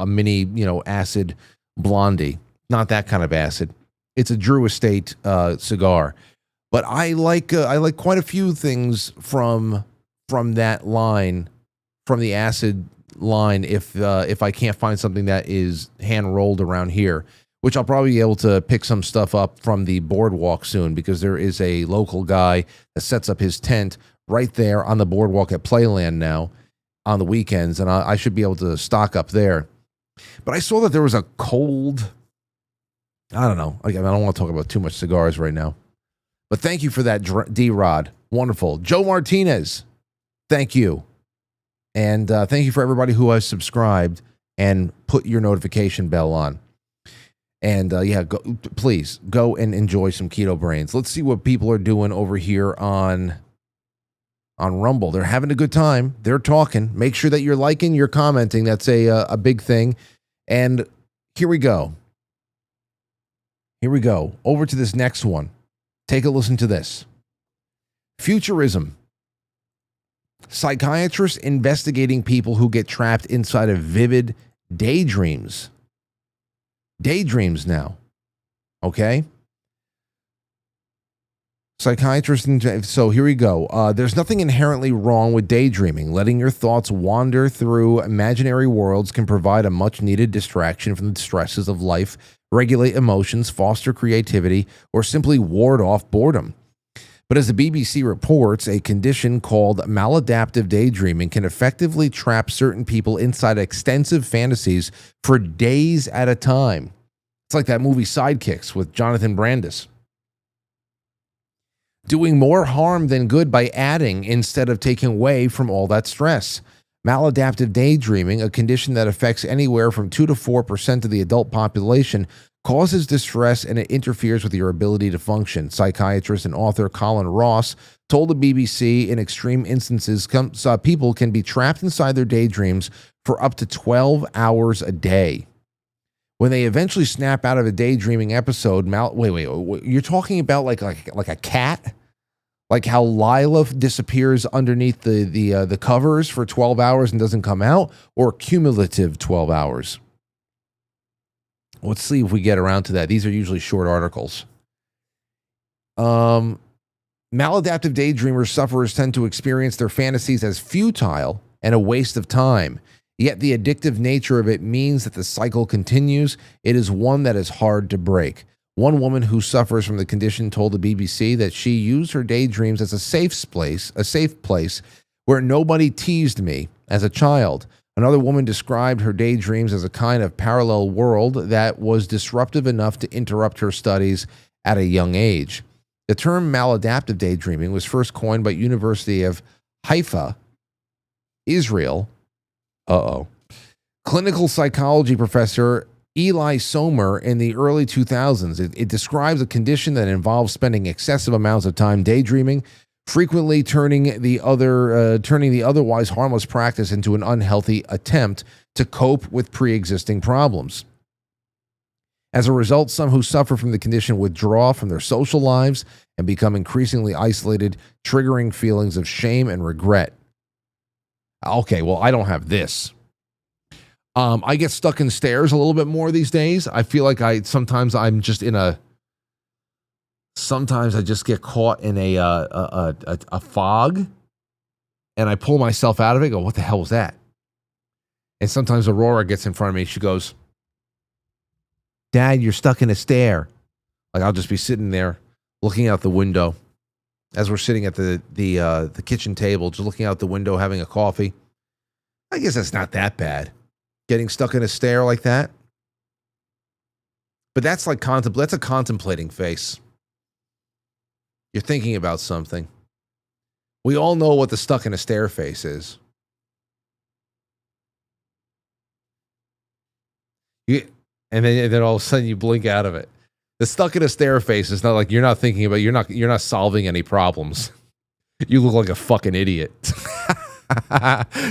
mini acid blondie. Not that kind of acid. It's a Drew Estate cigar, but I like quite a few things from that line, from the acid line. If I can't find something that is hand rolled around here, which I'll probably be able to pick some stuff up from the boardwalk soon, because there is a local guy that sets up his tent right there on the boardwalk at Playland now on the weekends, and I should be able to stock up there. But I saw that there was a cold. I don't know. I don't want to talk about too much cigars right now. But thank you for that, D-Rod. Wonderful. Joe Martinez, thank you. And thank you for everybody who has subscribed and put your notification bell on. And please go and enjoy some Keto Brains. Let's see what people are doing over here on Rumble. They're having a good time. They're talking. Make sure that you're liking, you're commenting. That's a big thing. And here we go. Here we go. Over to this next one. Take a listen to this. Futurism. Psychiatrists investigating people who get trapped inside of vivid daydreams. Daydreams now. Okay? Psychiatrists. So here we go. There's nothing inherently wrong with daydreaming. Letting your thoughts wander through imaginary worlds can provide a much-needed distraction from the stresses of life, regulate emotions, foster creativity, or simply ward off boredom. But as the BBC reports, a condition called maladaptive daydreaming can effectively trap certain people inside extensive fantasies for days at a time. It's like that movie Sidekicks with Jonathan Brandis. Doing more harm than good by adding instead of taking away from all that stress. Maladaptive daydreaming, a condition that affects anywhere from 2 to 4% of the adult population, causes distress and it interferes with your ability to function. Psychiatrist and author Colin Ross told the BBC in extreme instances, people can be trapped inside their daydreams for up to 12 hours a day. When they eventually snap out of a daydreaming episode, wait, you're talking about like a cat? Like how Lila disappears underneath the covers for 12 hours and doesn't come out, or cumulative 12 hours? Let's see if we get around to that. These are usually short articles. Maladaptive daydreamers sufferers tend to experience their fantasies as futile and a waste of time. Yet the addictive nature of it means that the cycle continues. It is one that is hard to break. One woman who suffers from the condition told the BBC that she used her daydreams as a safe place where nobody teased me as a child. Another woman described her daydreams as a kind of parallel world that was disruptive enough to interrupt her studies at a young age. The term maladaptive daydreaming was first coined by University of Haifa, Israel, clinical psychology professor Eli Sommer in the early 2000s. It describes a condition that involves spending excessive amounts of time daydreaming, frequently turning the otherwise harmless practice into an unhealthy attempt to cope with pre-existing problems. As a result, some who suffer from the condition withdraw from their social lives and become increasingly isolated, triggering feelings of shame and regret. Okay, well, I don't have this. I get stuck in stares a little bit more these days. I feel like sometimes I just get caught in a fog, and I pull myself out of it. Go, what the hell was that? And sometimes Aurora gets in front of me. She goes, "Dad, you're stuck in a stare." Like I'll just be sitting there, looking out the window, as we're sitting at the kitchen table, just looking out the window, having a coffee. I guess that's not that bad. Getting stuck in a stare like that. But that's like that's a contemplating face. You're thinking about something. We all know what the stuck in a stare face is. And then all of a sudden you blink out of it. The stuck in a stare face is not like you're not thinking about, you're not solving any problems. You look like a fucking idiot.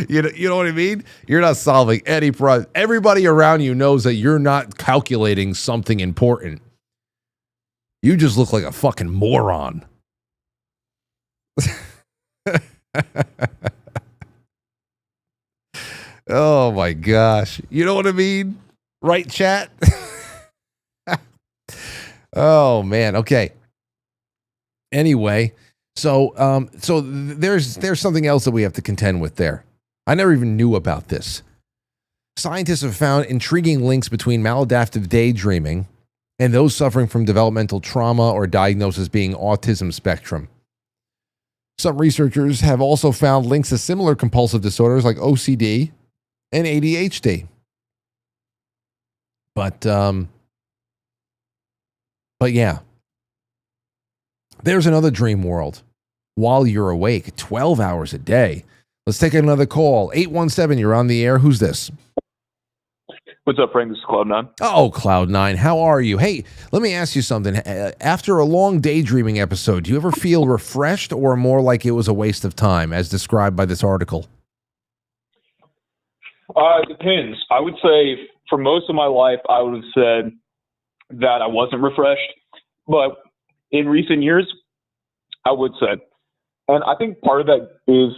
You know what I mean? You're not solving any problem. Everybody around you knows that you're not calculating something important. You just look like a fucking moron. Oh my gosh. You know what I mean? Right, chat? Oh man. Okay. Anyway, so there's something else that we have to contend with there. I never even knew about this. Scientists have found intriguing links between maladaptive daydreaming and those suffering from developmental trauma or diagnosed as being autism spectrum. Some researchers have also found links to similar compulsive disorders like OCD and ADHD. But yeah, there's another dream world while you're awake, 12 hours a day. Let's take another call. 817, you're on the air. Who's this? What's up, Frank? This is Cloud9. Oh, Cloud9, how are you? Hey, let me ask you something. After a long daydreaming episode, do you ever feel refreshed or more like it was a waste of time, as described by this article? It depends. I would say for most of my life, I would have said that I wasn't refreshed. But in recent years, I would say. And I think part of that is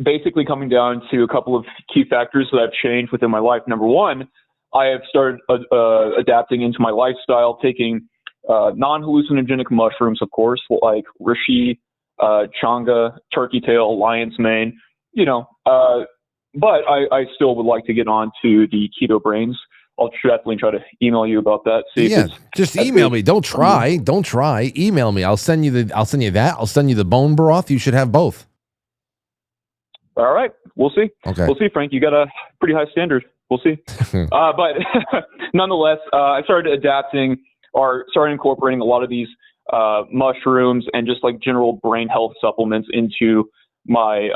basically coming down to a couple of key factors that have changed within my life. Number one, I have started adapting into my lifestyle, taking non-hallucinogenic mushrooms, of course, like reishi, changa, turkey tail, lion's mane, but I still would like to get on to the keto brains. I'll definitely try to email you about that. Just email me. Don't try. Email me. I'll send you that. I'll send you the bone broth. You should have both. All right. We'll see. Okay. We'll see, Frank. You got a pretty high standard. We'll see. But nonetheless, I started adapting or started incorporating a lot of these mushrooms and just like general brain health supplements into my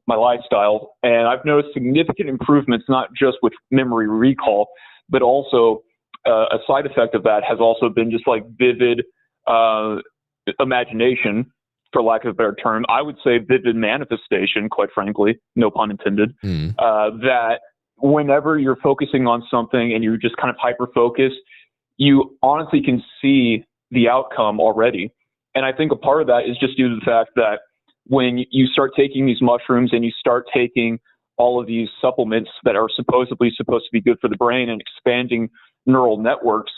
lifestyle. And I've noticed significant improvements, not just with memory recall, but also a side effect of that has also been just like vivid imagination, for lack of a better term. I would say vivid manifestation, quite frankly, no pun intended, that whenever you're focusing on something and you're just kind of hyper-focused, you honestly can see the outcome already. And I think a part of that is just due to the fact that when you start taking these mushrooms and you start taking all of these supplements that are supposedly supposed to be good for the brain and expanding neural networks,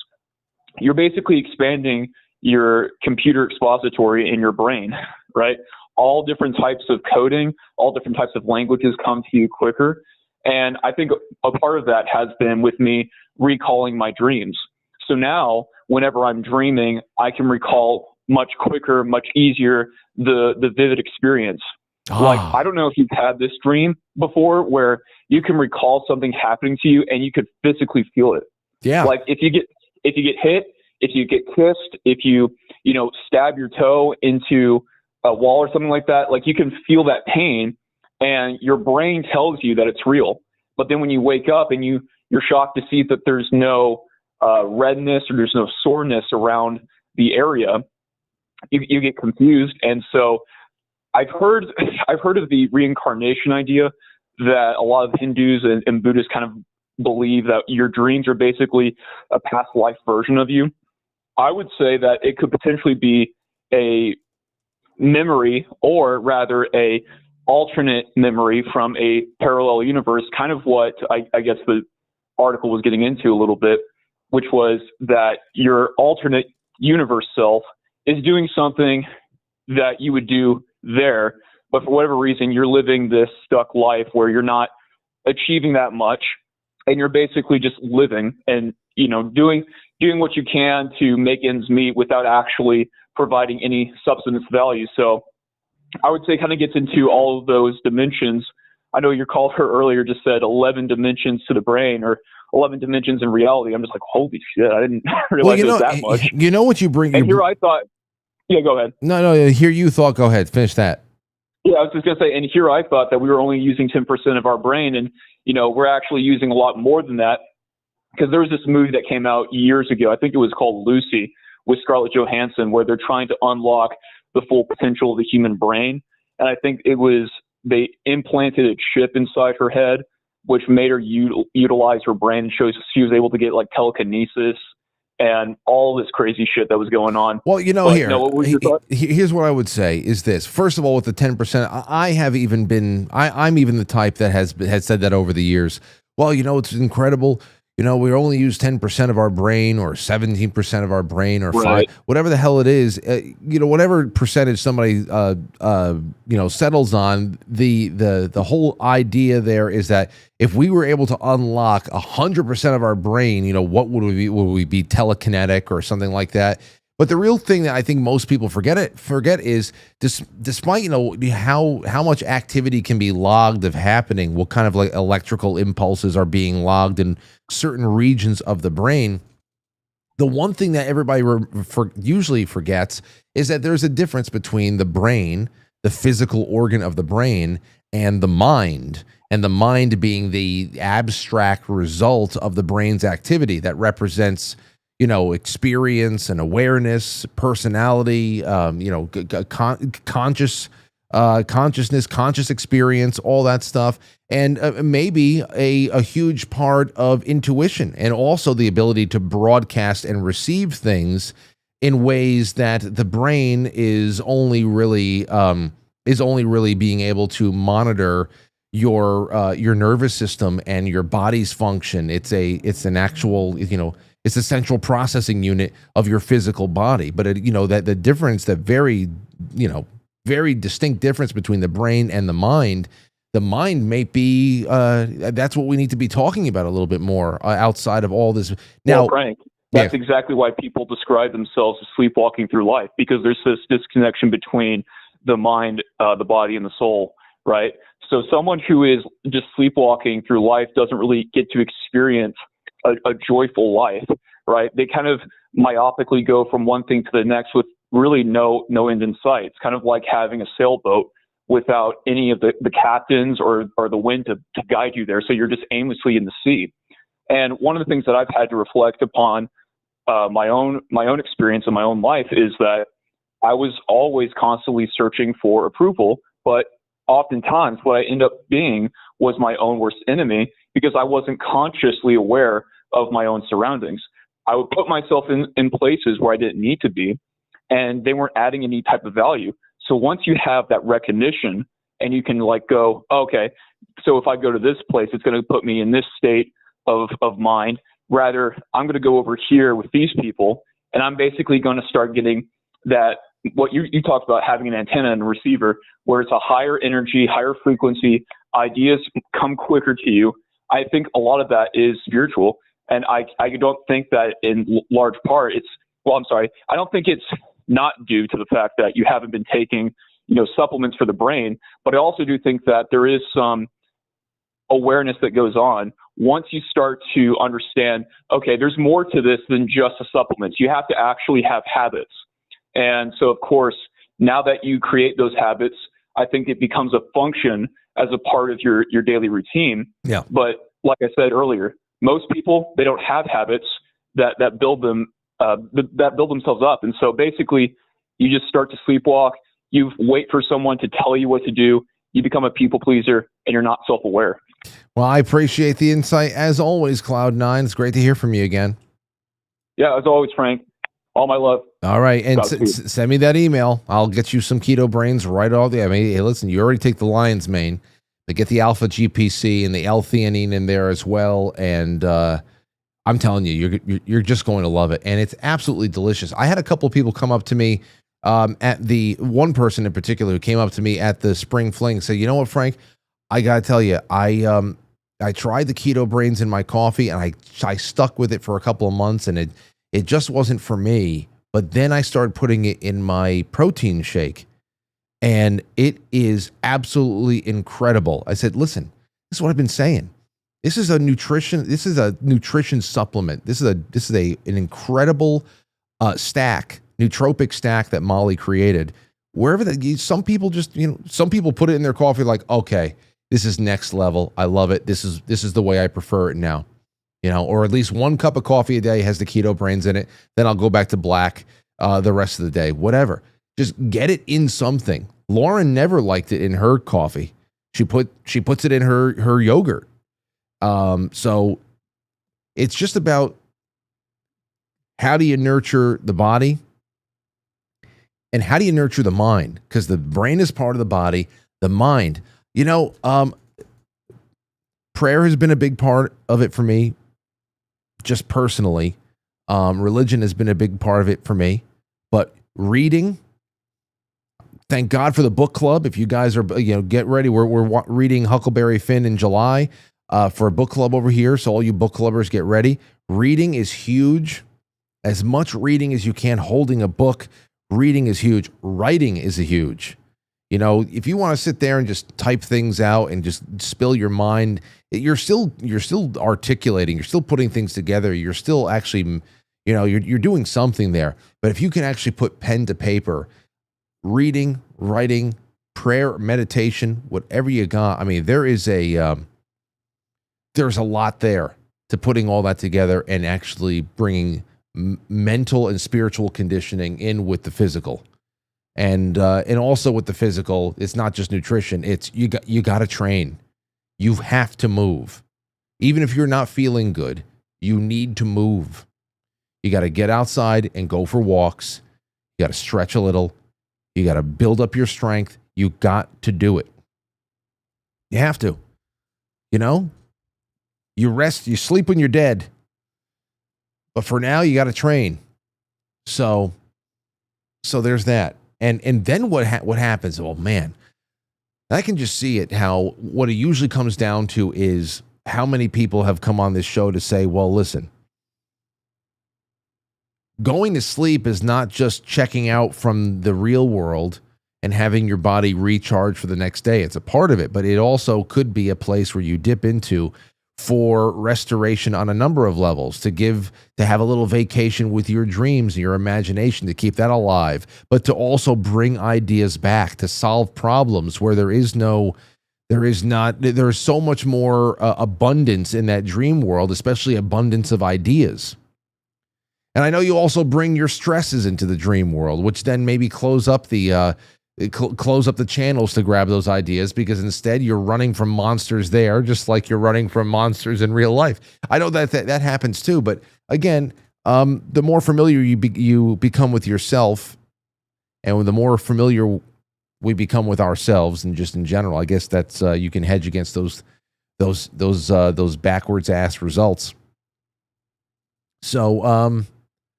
you're basically expanding your computer expository in your brain, right? All different types of coding, all different types of languages come to you quicker. And I think a part of that has been with me recalling my dreams. So now, whenever I'm dreaming, I can recall much quicker, much easier, the vivid experience. Like, I don't know if you've had this dream before where you can recall something happening to you and you could physically feel it. Yeah. Like if you get hit, if you get kissed, if you stab your toe into a wall or something like that, like you can feel that pain and your brain tells you that it's real. But then when you wake up and you you're shocked to see that there's no redness or there's no soreness around the area. You get confused. And so I've heard of the reincarnation idea that a lot of Hindus and Buddhists kind of believe that your dreams are basically a past life version of you. I would say that it could potentially be a memory, or rather a alternate memory from a parallel universe, kind of what I guess the article was getting into a little bit, which was that your alternate universe self is doing something that you would do there, but for whatever reason, you're living this stuck life where you're not achieving that much, and you're basically just living and, you know, doing what you can to make ends meet without actually providing any substance value. So I would say kind of gets into all of those dimensions. I know your caller earlier just said 11 dimensions to the brain, or 11 dimensions in reality. I'm just like, holy shit, I didn't realize it was that much. You know what you bring? And here I thought, yeah, go ahead. No, here you thought, go ahead, finish that. Yeah, I was just going to say, and here I thought that we were only using 10% of our brain, and, you know, we're actually using a lot more than that, because there was this movie that came out years ago. I think it was called Lucy, with Scarlett Johansson, where they're trying to unlock the full potential of the human brain. And I think they implanted a chip inside her head, which made her utilize her brain, and she was able to get like telekinesis and all this crazy shit that was going on. Well, you know, here's what I would say is this. First of all, with the 10%, I'm even the type that has said that over the years. Well, you know, it's incredible. You know, we only use 10% of our brain, or 17% of our brain, or right. whatever the hell it is. You know, whatever percentage somebody settles on, the whole idea there is that if we were able to unlock 100% of our brain, you know, what would we be? Would we be telekinetic or something like that? But the real thing that I think most people forget is, despite, you know, how much activity can be logged of happening, what kind of like electrical impulses are being logged in certain regions of the brain, the one thing that everybody usually forgets is that there's a difference between the brain, the physical organ of the brain, and the mind being the abstract result of the brain's activity that represents, you know, experience and awareness, personality, consciousness, conscious experience, all that stuff. And maybe a huge part of intuition, and also the ability to broadcast and receive things in ways that the brain is only really being able to monitor your nervous system and your body's function. It's an actual, you know, it's a central processing unit of your physical body. But you know, that the difference, that very distinct difference between the brain and the mind may be that's what we need to be talking about a little bit more outside of all this. Now, well, Frank, that's exactly why people describe themselves as sleepwalking through life, because there's this disconnection between the mind, the body, and the soul, right? So someone who is just sleepwalking through life doesn't really get to experience a joyful life, right? They kind of myopically go from one thing to the next with really no end in sight. It's kind of like having a sailboat without any of the captains or the wind to guide you there. So you're just aimlessly in the sea. And one of the things that I've had to reflect upon my own experience in my own life is that I was always constantly searching for approval, but oftentimes what I end up being was my own worst enemy, because I wasn't consciously aware of my own surroundings. I would put myself in places where I didn't need to be, and they weren't adding any type of value. So once you have that recognition, and you can like go, okay, so if I go to this place, it's going to put me in this state of mind. Rather, I'm going to go over here with these people, and I'm basically going to start getting that, what you talked about, having an antenna and a receiver, where it's a higher energy, higher frequency, ideas come quicker to you. I think a lot of that is spiritual. And I don't think that in large part I don't think it's not due to the fact that you haven't been taking, you know, supplements for the brain, but I also do think that there is some awareness that goes on once you start to understand, okay, there's more to this than just the supplements. You have to actually have habits. And so, of course, now that you create those habits, I think it becomes a function as a part of your daily routine. Yeah. But like I said earlier, Most people, they don't have habits that build them that build themselves up. And so basically, you just start to sleepwalk. You wait for someone to tell you what to do. You become a people pleaser, and you're not self-aware. Well, I appreciate the insight as always, Cloud9. It's great to hear from you again. Yeah, as always, Frank. All my love. All right, and send me that email. I'll get you some keto brains right off the. I mean, hey, listen, you already take the lion's mane. They get the alpha GPC and the L-theanine in there as well, and I'm telling you, you're just going to love it, and it's absolutely delicious. I had a couple of people come up to me, at the one person in particular who came up to me at the spring fling, said, "You know what, Frank? I gotta tell you, I tried the keto brains in my coffee, and I stuck with it for a couple of months, and it just wasn't for me. But then I started putting it in my protein shake, and it is absolutely incredible." I said, "Listen, this is what I've been saying. This is a nutrition supplement. This is an incredible nootropic stack that Molly created. Wherever some people some people put it in their coffee like, okay, this is next level. I love it. This is the way I prefer it now." Or at least 1 cup of coffee a day has the keto brains in it. Then I'll go back to black the rest of the day, whatever. Just get it in something. Lauren never liked it in her coffee. She puts it in her yogurt. So it's just about how do you nurture the body and how do you nurture the mind? Because the brain is part of the body, the mind. Prayer has been a big part of it for me. Just personally, religion has been a big part of it for me, but reading, thank God for the book club. If you guys are, get ready. We're reading Huckleberry Finn in July for a book club over here. So all you book clubbers, get ready. Reading is huge. As much reading as you can, holding a book, reading is huge. Writing is huge. If you want to sit there and just type things out and just spill your mind, you're still articulating, you're still putting things together, you're still actually, you're doing something there. But if you can actually put pen to paper, reading, writing, prayer, meditation, whatever you got, I mean, there's a lot there to putting all that together and actually bringing mental and spiritual conditioning in with the physical. And also with the physical, it's not just nutrition. It's you got to train. You have to move. Even if you're not feeling good, you need to move. You got to get outside and go for walks. You got to stretch a little. You got to build up your strength. You got to do it. You have to. You rest, you sleep when you're dead. But for now, you got to train. So there's that. And then what happens? Oh man, I can just see it. What it usually comes down to is how many people have come on this show to say, well, listen, going to sleep is not just checking out from the real world and having your body recharge for the next day. It's a part of it, but it also could be a place where you dip into for restoration on a number of levels, to have a little vacation with your dreams and your imagination, to keep that alive, but to also bring ideas back, to solve problems where there is so much more abundance in that dream world, especially abundance of ideas. And I know you also bring your stresses into the dream world, which then maybe close up the channels to grab those ideas, because instead you're running from monsters there, just like you're running from monsters in real life. I know that happens too, but again, the more familiar you become with yourself, and the more familiar we become with ourselves, and just in general, I guess that's you can hedge against those backwards ass results.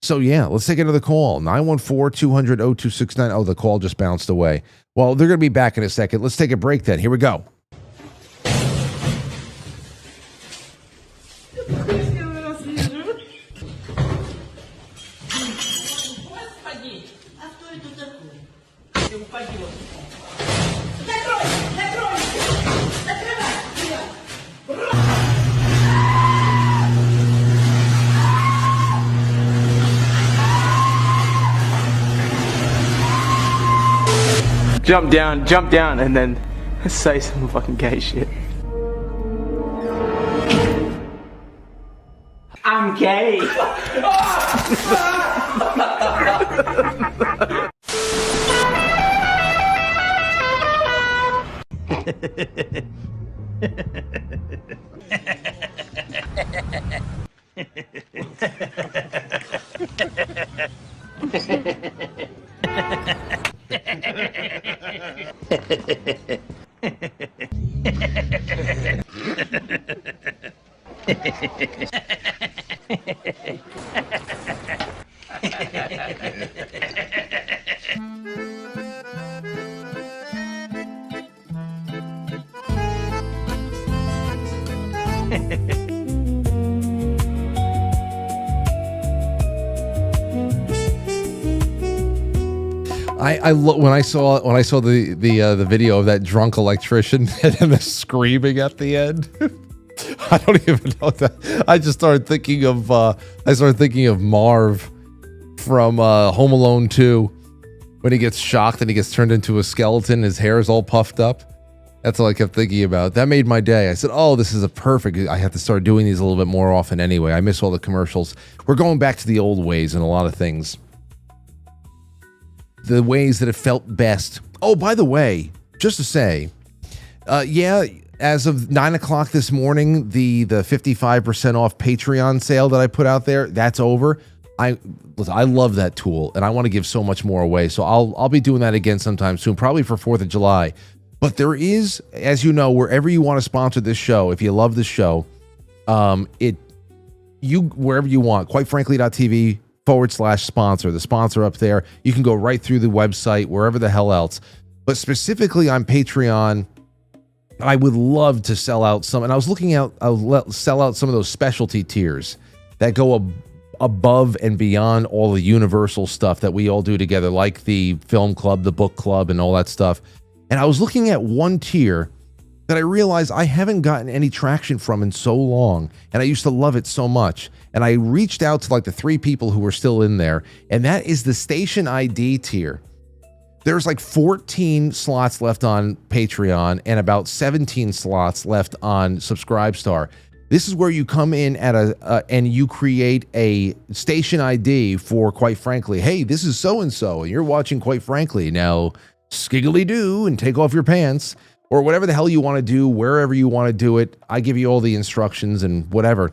So yeah, let's take another call. 914-200-0269. Oh, the call just bounced away. Well, they're going to be back in a second. Let's take a break then. Here we go. Jump down, and then say some fucking gay shit. gay. When I saw the video of that drunk electrician and him screaming at the end. I don't even know that. I just started thinking of Marv from Home Alone 2 when he gets shocked and he gets turned into a skeleton. His hair is all puffed up. That's all I kept thinking about. That made my day. I said, "Oh, this is a perfect." I have to start doing these a little bit more often anyway. I miss all the commercials. We're going back to the old ways in a lot of things. The ways that it felt best. Oh, by the way, just to say, as of 9 o'clock this morning, the 55% off Patreon sale that I put out there, that's over. I love that tool, and I want to give so much more away. So I'll be doing that again sometime soon, probably for 4th of July. But there is, as you know, wherever you want to sponsor this show, if you love this show, wherever you want, quitefrankly.tv/sponsor, the sponsor up there. You can go right through the website, wherever the hell else. But specifically on Patreon, I would love to sell out some, and I was looking out, I'll sell out some of those specialty tiers that go above and beyond all the universal stuff that we all do together, like the film club, the book club, and all that stuff. And I was looking at one tier that I realized I haven't gotten any traction from in so long, and I used to love it so much. And I reached out to like the 3 people who were still in there, and that is the Station ID tier. There's like 14 slots left on Patreon and about 17 slots left on Subscribestar. This is where you come in at and you create a station ID for, quite frankly, hey, this is so-and-so, and you're watching Quite Frankly. Now, skiggly-doo and take off your pants, or whatever the hell you want to do, wherever you want to do it. I give you all the instructions and whatever.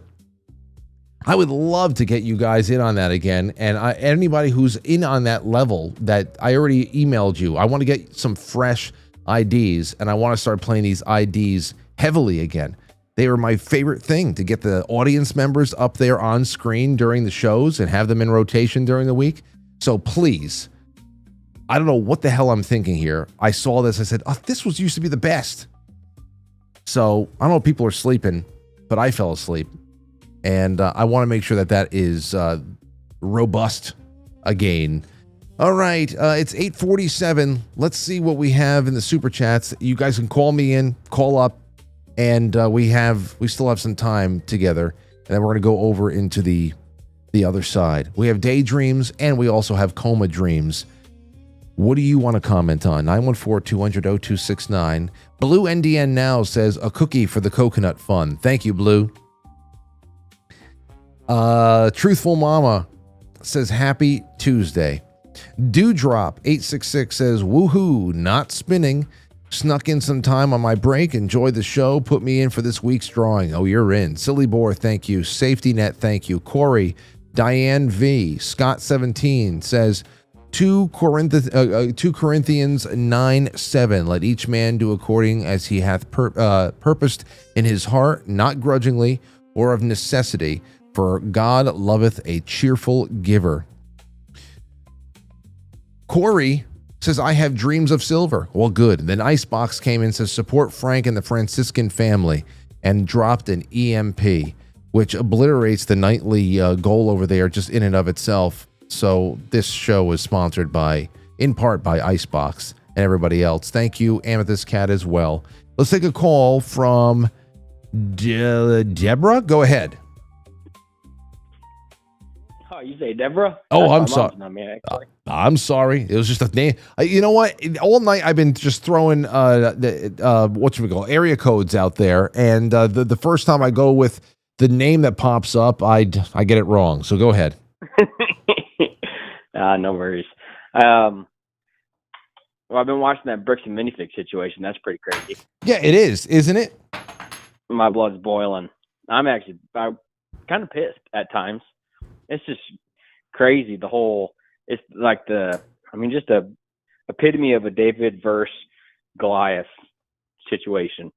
I would love to get you guys in on that again. And anybody who's in on that level that I already emailed you, I want to get some fresh IDs, and I want to start playing these IDs heavily again. They were my favorite thing, to get the audience members up there on screen during the shows and have them in rotation during the week. So please, I don't know what the hell I'm thinking here. I saw this, I said, oh, this used to be the best. So I don't know if people are sleeping, but I fell asleep. And I want to make sure that is robust again. All right, it's 8:47. Let's see what we have in the super chats. You guys can call me in, call up, and we still have some time together. And then we're going to go over into the other side. We have Daydreams, and we also have Coma Dreams. What do you want to comment on? 914-200-0269. Blue NDN Now says, a cookie for the coconut fun. Thank you, Blue. Truthful Mama says, happy Tuesday. Dewdrop 866 says, woohoo, not spinning. Snuck in some time on my break. Enjoyed the show. Put me in for this week's drawing. Oh, you're in. Silly Boar, thank you. Safety Net, thank you. Corey, Diane V, Scott 17 says, 2 Corinthians 9:7. Let each man do according as he hath purposed in his heart, not grudgingly or of necessity, for God loveth a cheerful giver. Corey says, I have dreams of silver. Well, good. Then Icebox came in and says, support Frank and the Franciscan family, and dropped an EMP, which obliterates the nightly goal over there just in and of itself. So this show is sponsored in part by Icebox and everybody else. Thank you, Amethyst Cat, as well. Let's take a call from Deborah. Go ahead. Oh, you say Deborah? Oh, I'm sorry. I'm sorry. It was just a name. You know what? All night I've been just throwing area codes out there, and the first time I go with the name that pops up, I get it wrong. So go ahead. No worries. Well, I've been watching that Bricks and Minifigs situation. That's pretty crazy. Yeah, it is, isn't it? My blood's boiling. I'm kind of pissed at times. It's just crazy. It's like just a epitome of a David versus Goliath situation.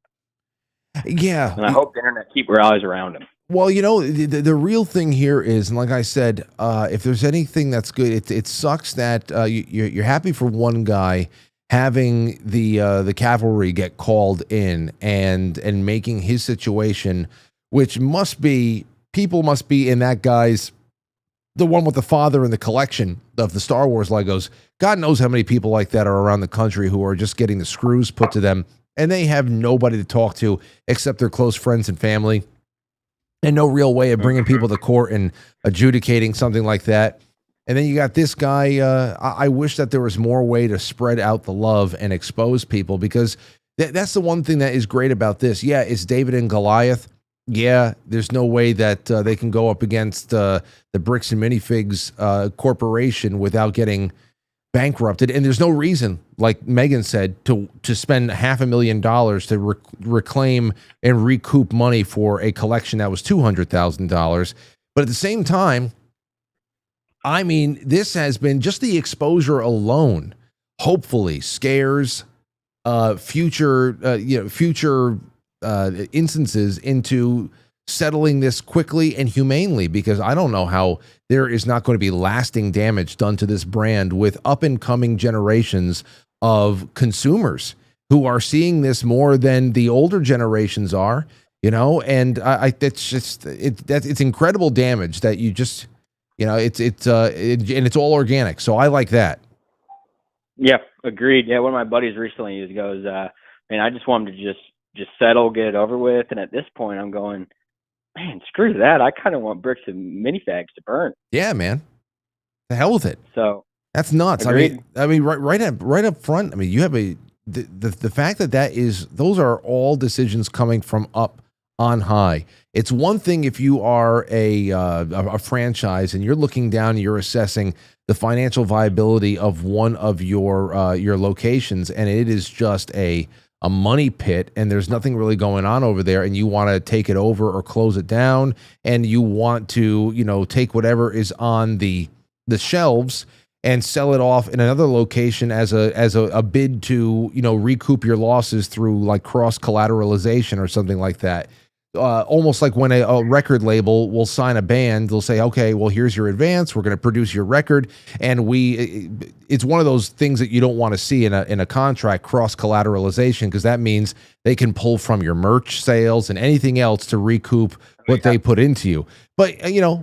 Yeah. And I hope the internet keep their eyes around him. Well, the real thing here is, and like I said, if there's anything that's good, it sucks that you're happy for one guy having the cavalry get called in and making his situation, which people must be in that guy's, the one with the father in the collection of the Star Wars Legos. God knows how many people like that are around the country who are just getting the screws put to them, and they have nobody to talk to except their close friends and family, and no real way of bringing people to court and adjudicating something like that. And then you got this guy. I wish that there was more way to spread out the love and expose people, because that's the one thing that is great about this. Yeah, it's David and Goliath. Yeah, there's no way that they can go up against the Bricks and Minifigs corporation without getting bankrupted. And there's no reason, like Megan said, to spend $500,000 to reclaim and recoup money for a collection that was $200,000. But at the same time, I mean, this has been just the exposure alone, hopefully scares future instances into settling this quickly and humanely, because I don't know how there is not going to be lasting damage done to this brand with up and coming generations of consumers who are seeing this more than the older generations are, and it's incredible damage that you just, and it's all organic. So I like that. Yeah, agreed. Yeah, one of my buddies recently goes, man, I just want him to just settle, get it over with. And at this point, I'm going, man, screw that. I kind of want Bricks and Minifigs to burn. Yeah, man. The hell with it. So that's nuts. Agreed. I mean, right up front. I mean, you have the fact that those are all decisions coming from up on high. It's one thing if you are a franchise and you're looking down and you're assessing the financial viability of one of your locations, and it is just a money pit and there's nothing really going on over there, and you want to take it over or close it down, and you want to take whatever is on the shelves and sell it off in another location as a bid to recoup your losses through like cross collateralization or something like that. Almost like when a record label will sign a band, they'll say, okay, well, here's your advance. We're going to produce your record. And it's one of those things that you don't want to see in a contract, cross collateralization, because that means they can pull from your merch sales and anything else to recoup what they put into you. But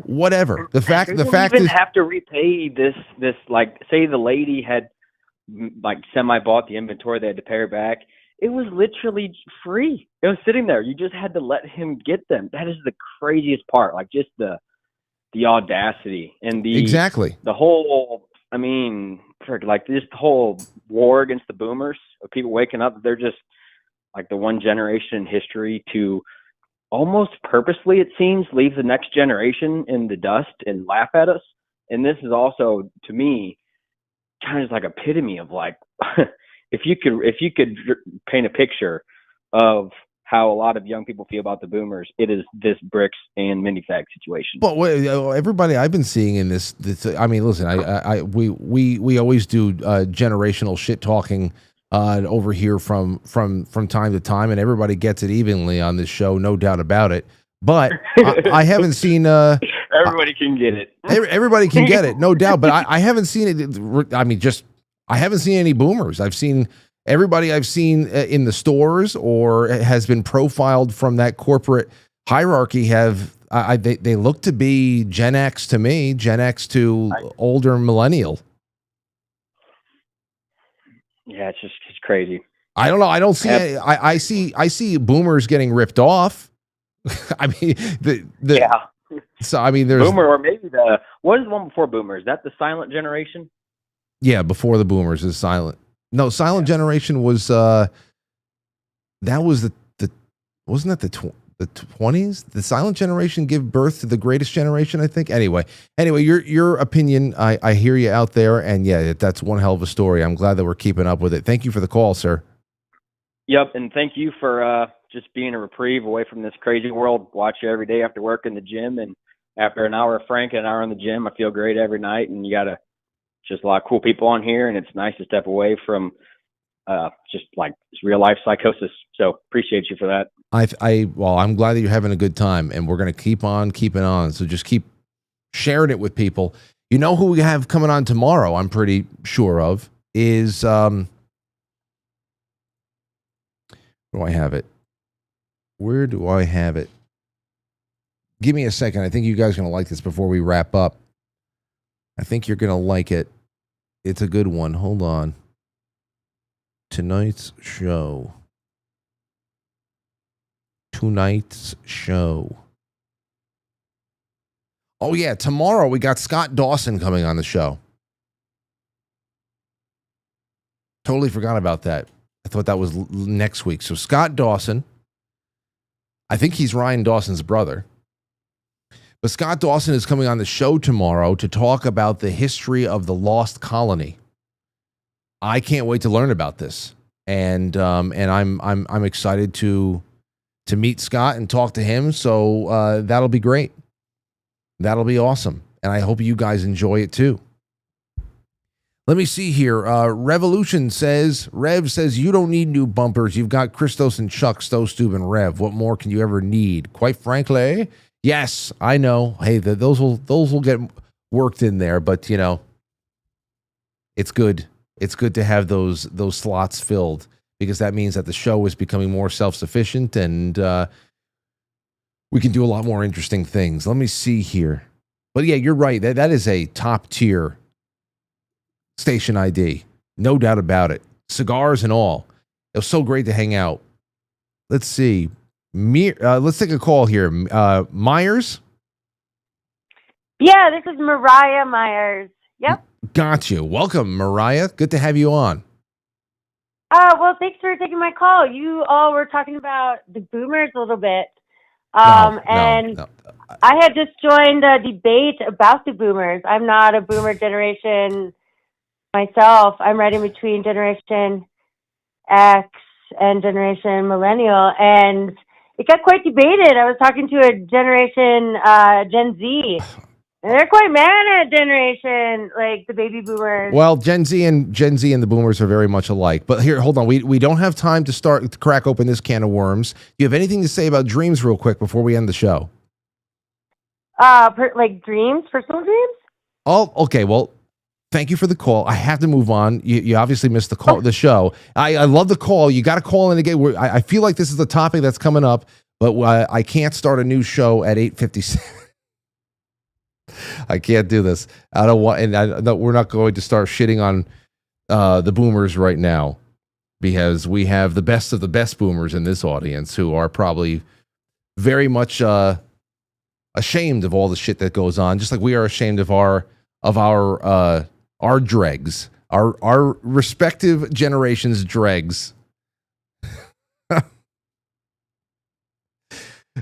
whatever. The fact is, have to repay this, like, say the lady had like semi bought the inventory, they had to pay her back. It was literally free. It was sitting there. You just had to let him get them. That is the craziest part. Like, just the audacity and the whole, I mean, like this whole war against the boomers, of people waking up, they're just like the one generation in history to almost purposely, it seems, leave the next generation in the dust and laugh at us. And this is also, to me, kind of like epitome of like, if you could paint a picture of how a lot of young people feel about the boomers, it is this Bricks and Minifig situation. But everybody I've been seeing in this, I mean, listen, we always do generational shit talking over here from time to time, and everybody gets it evenly on this show, no doubt about it. But I haven't seen. Everybody can get it. Everybody can get it, no doubt. But I haven't seen it. I mean, I haven't seen any boomers. I've seen everybody I've seen in the stores or has been profiled from that corporate hierarchy they look to be Gen X to me, Gen X to older millennial. Yeah, it's crazy. I don't know. I don't see. I see boomers getting ripped off. I mean, yeah. So I mean, there's boomer, or maybe what is the one before boomer? Is that the silent generation? Yeah, before the boomers is silent. No, silent generation was that was the wasn't that the 20s. The silent generation give birth to the greatest generation, I think. Anyway, your opinion, I hear you out there, and yeah, that's one hell of a story. I'm glad that we're keeping up with it. Thank you for the call, sir. Yep, and thank you for just being a reprieve away from this crazy world. Watch you every day after work in the gym, and after an hour of Frank and an hour in the gym, I feel great every night. And you got just a lot of cool people on here, and it's nice to step away from just like real life psychosis. So appreciate you for that. I'm glad that you're having a good time, and we're going to keep on keeping on. So just keep sharing it with people. You know who we have coming on tomorrow, I'm pretty sure of, is, where do I have it? Where do I have it? Give me a second. I think you guys are going to like this before we wrap up. I think you're going to like it. It's a good one. Hold on. Tonight's show. Oh, yeah. Tomorrow we got Scott Dawson coming on the show. Totally forgot about that. I thought that was next week. So Scott Dawson, I think he's Ryan Dawson's brother. But Scott Dawson is coming on the show tomorrow to talk about the history of the Lost Colony. I can't wait to learn about this, and I'm excited to meet Scott and talk to him. So that'll be great. That'll be awesome, and I hope you guys enjoy it too. Let me see here. Revolution says, Rev says, you don't need new bumpers. You've got Christos and Chuck, Stove, and Rev. What more can you ever need? Quite frankly, yes, I know. Hey, those will get worked in there, but you know, it's good. It's good to have those slots filled, because that means that the show is becoming more self-sufficient, and we can do a lot more interesting things. Let me see here. But yeah, you're right. That is a top tier station ID, no doubt about it. Cigars and all. It was so great to hang out. Let's see. Let's take a call here. Myers? Yeah, this is Mariah Myers. Yep. Got you. Welcome, Mariah. Good to have you on. Well, thanks for taking my call. You all were talking about the boomers a little bit. No. I had just joined a debate about the boomers. I'm not a boomer generation myself. I'm right in between Generation X and Generation Millennial, and it got quite debated. I was talking to a generation Gen Z, and they're quite mad at generation like the baby boomers. Well, Gen Z and the boomers are very much alike. But here, hold on. We don't have time to crack open this can of worms. Do you have anything to say about dreams real quick before we end the show? Like dreams, personal dreams? Oh, okay. Well, thank you for the call. I have to move on. You obviously missed the show. I love the call. You got to call in again. I feel like this is the topic that's coming up, but I can't start a new show at 8:56. I can't do this. I don't want, and we're not going to start shitting on the boomers right now, because we have the best of the best boomers in this audience who are probably very much ashamed of all the shit that goes on, just like we are ashamed of our dregs, our respective generations' dregs.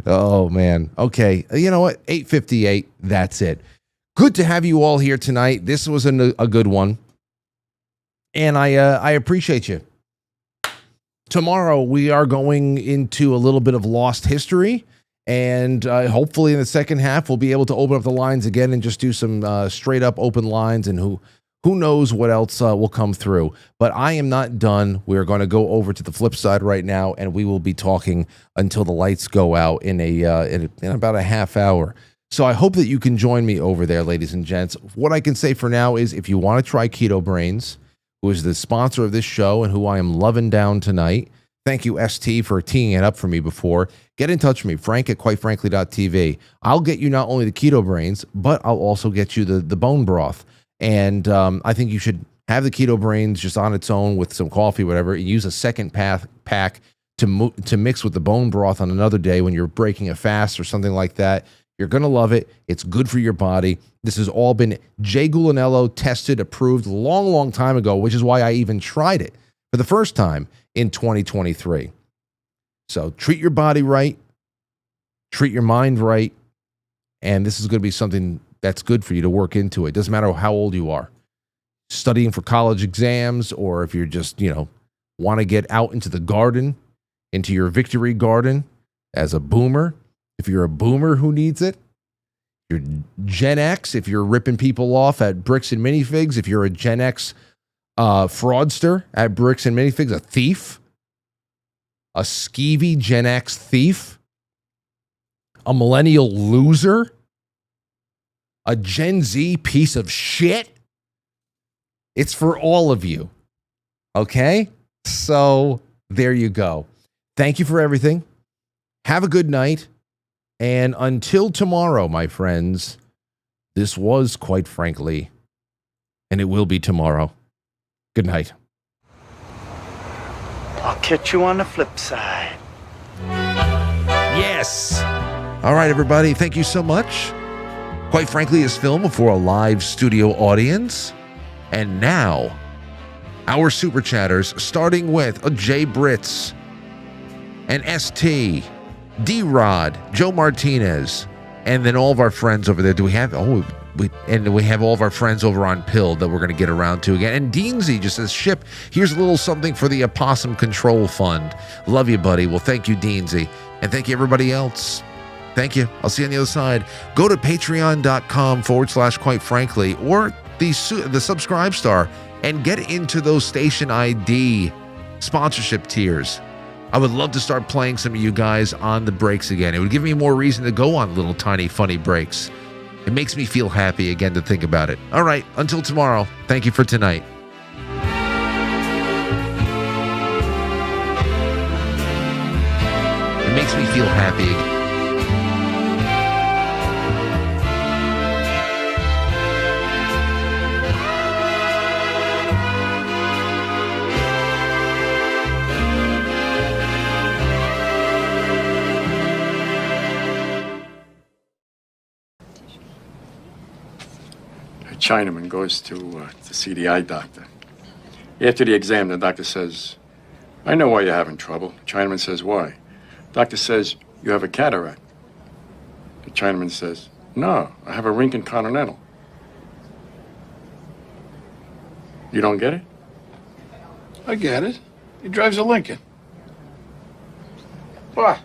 Oh man. Okay. You know what? 8:58. That's it. Good to have you all here tonight. This was a good one, and I appreciate you. Tomorrow we are going into a little bit of lost history, and hopefully in the second half we'll be able to open up the lines again and just do some straight up open lines, and who knows what else will come through. But I am not done. We're going to go over to the flip side right now, and we will be talking until the lights go out in about a half hour. So I hope that you can join me over there, ladies and gents. What I can say for now is, if you want to try Keto Brains, who is the sponsor of this show and who I am loving down tonight, thank you, ST, for teeing it up for me before. Get in touch with me, frank@quitefrankly.tv. I'll get you not only the Keto Brains, but I'll also get you the bone broth. And I think you should have the Keto Brains just on its own with some coffee, whatever. Use a second pack to mix with the bone broth on another day when you're breaking a fast or something like that. You're going to love it. It's good for your body. This has all been Jay Gulanello tested, approved long time ago, which is why I even tried it for the first time in 2023. So treat your body right. treat your mind right, and this is going to be something that's good for you to work into. It doesn't matter how old you are. Studying for college exams, or if you're just, want to get out into the garden, into your victory garden as a boomer. If you're a boomer who needs it. You're Gen X, if you're ripping people off at Bricks and Minifigs. If you're a Gen X fraudster at Bricks and Minifigs, a thief. A skeevy Gen X thief. A millennial loser. A Gen Z piece of shit. It's for all of you. Okay? So there you go. Thank you for everything. Have a good night. And until tomorrow, my friends, this was Quite Frankly, and it will be tomorrow. Good night. I'll catch you on the flip side. Yes. All right, everybody. Thank you so much. Quite Frankly is filmed before a live studio audience. And now, our super chatters, starting with a Jay Britz, and ST, D-Rod, Joe Martinez, and then all of our friends over there. Do we have, we have all of our friends over on Pill that we're going to get around to again. And Deansy just says, Ship, here's a little something for the Opossum Control Fund. Love you, buddy. Well, thank you, Deansy. And thank you, everybody else. Thank you. I'll see you on the other side. Go to patreon.com/Quite Frankly, or the Subscribe Star, and get into those station ID sponsorship tiers. I would love to start playing some of you guys on the breaks again. It would give me more reason to go on little tiny funny breaks. It makes me feel happy again to think about it. All right, until tomorrow, thank you for tonight. It makes me feel happy again. Chinaman goes to see the eye doctor. After the exam, the doctor says, I know why you're having trouble. The Chinaman says, why? Doctor says, you have a cataract. The Chinaman says, no, I have a Lincoln Continental. You don't get it? I get it. He drives a Lincoln. What?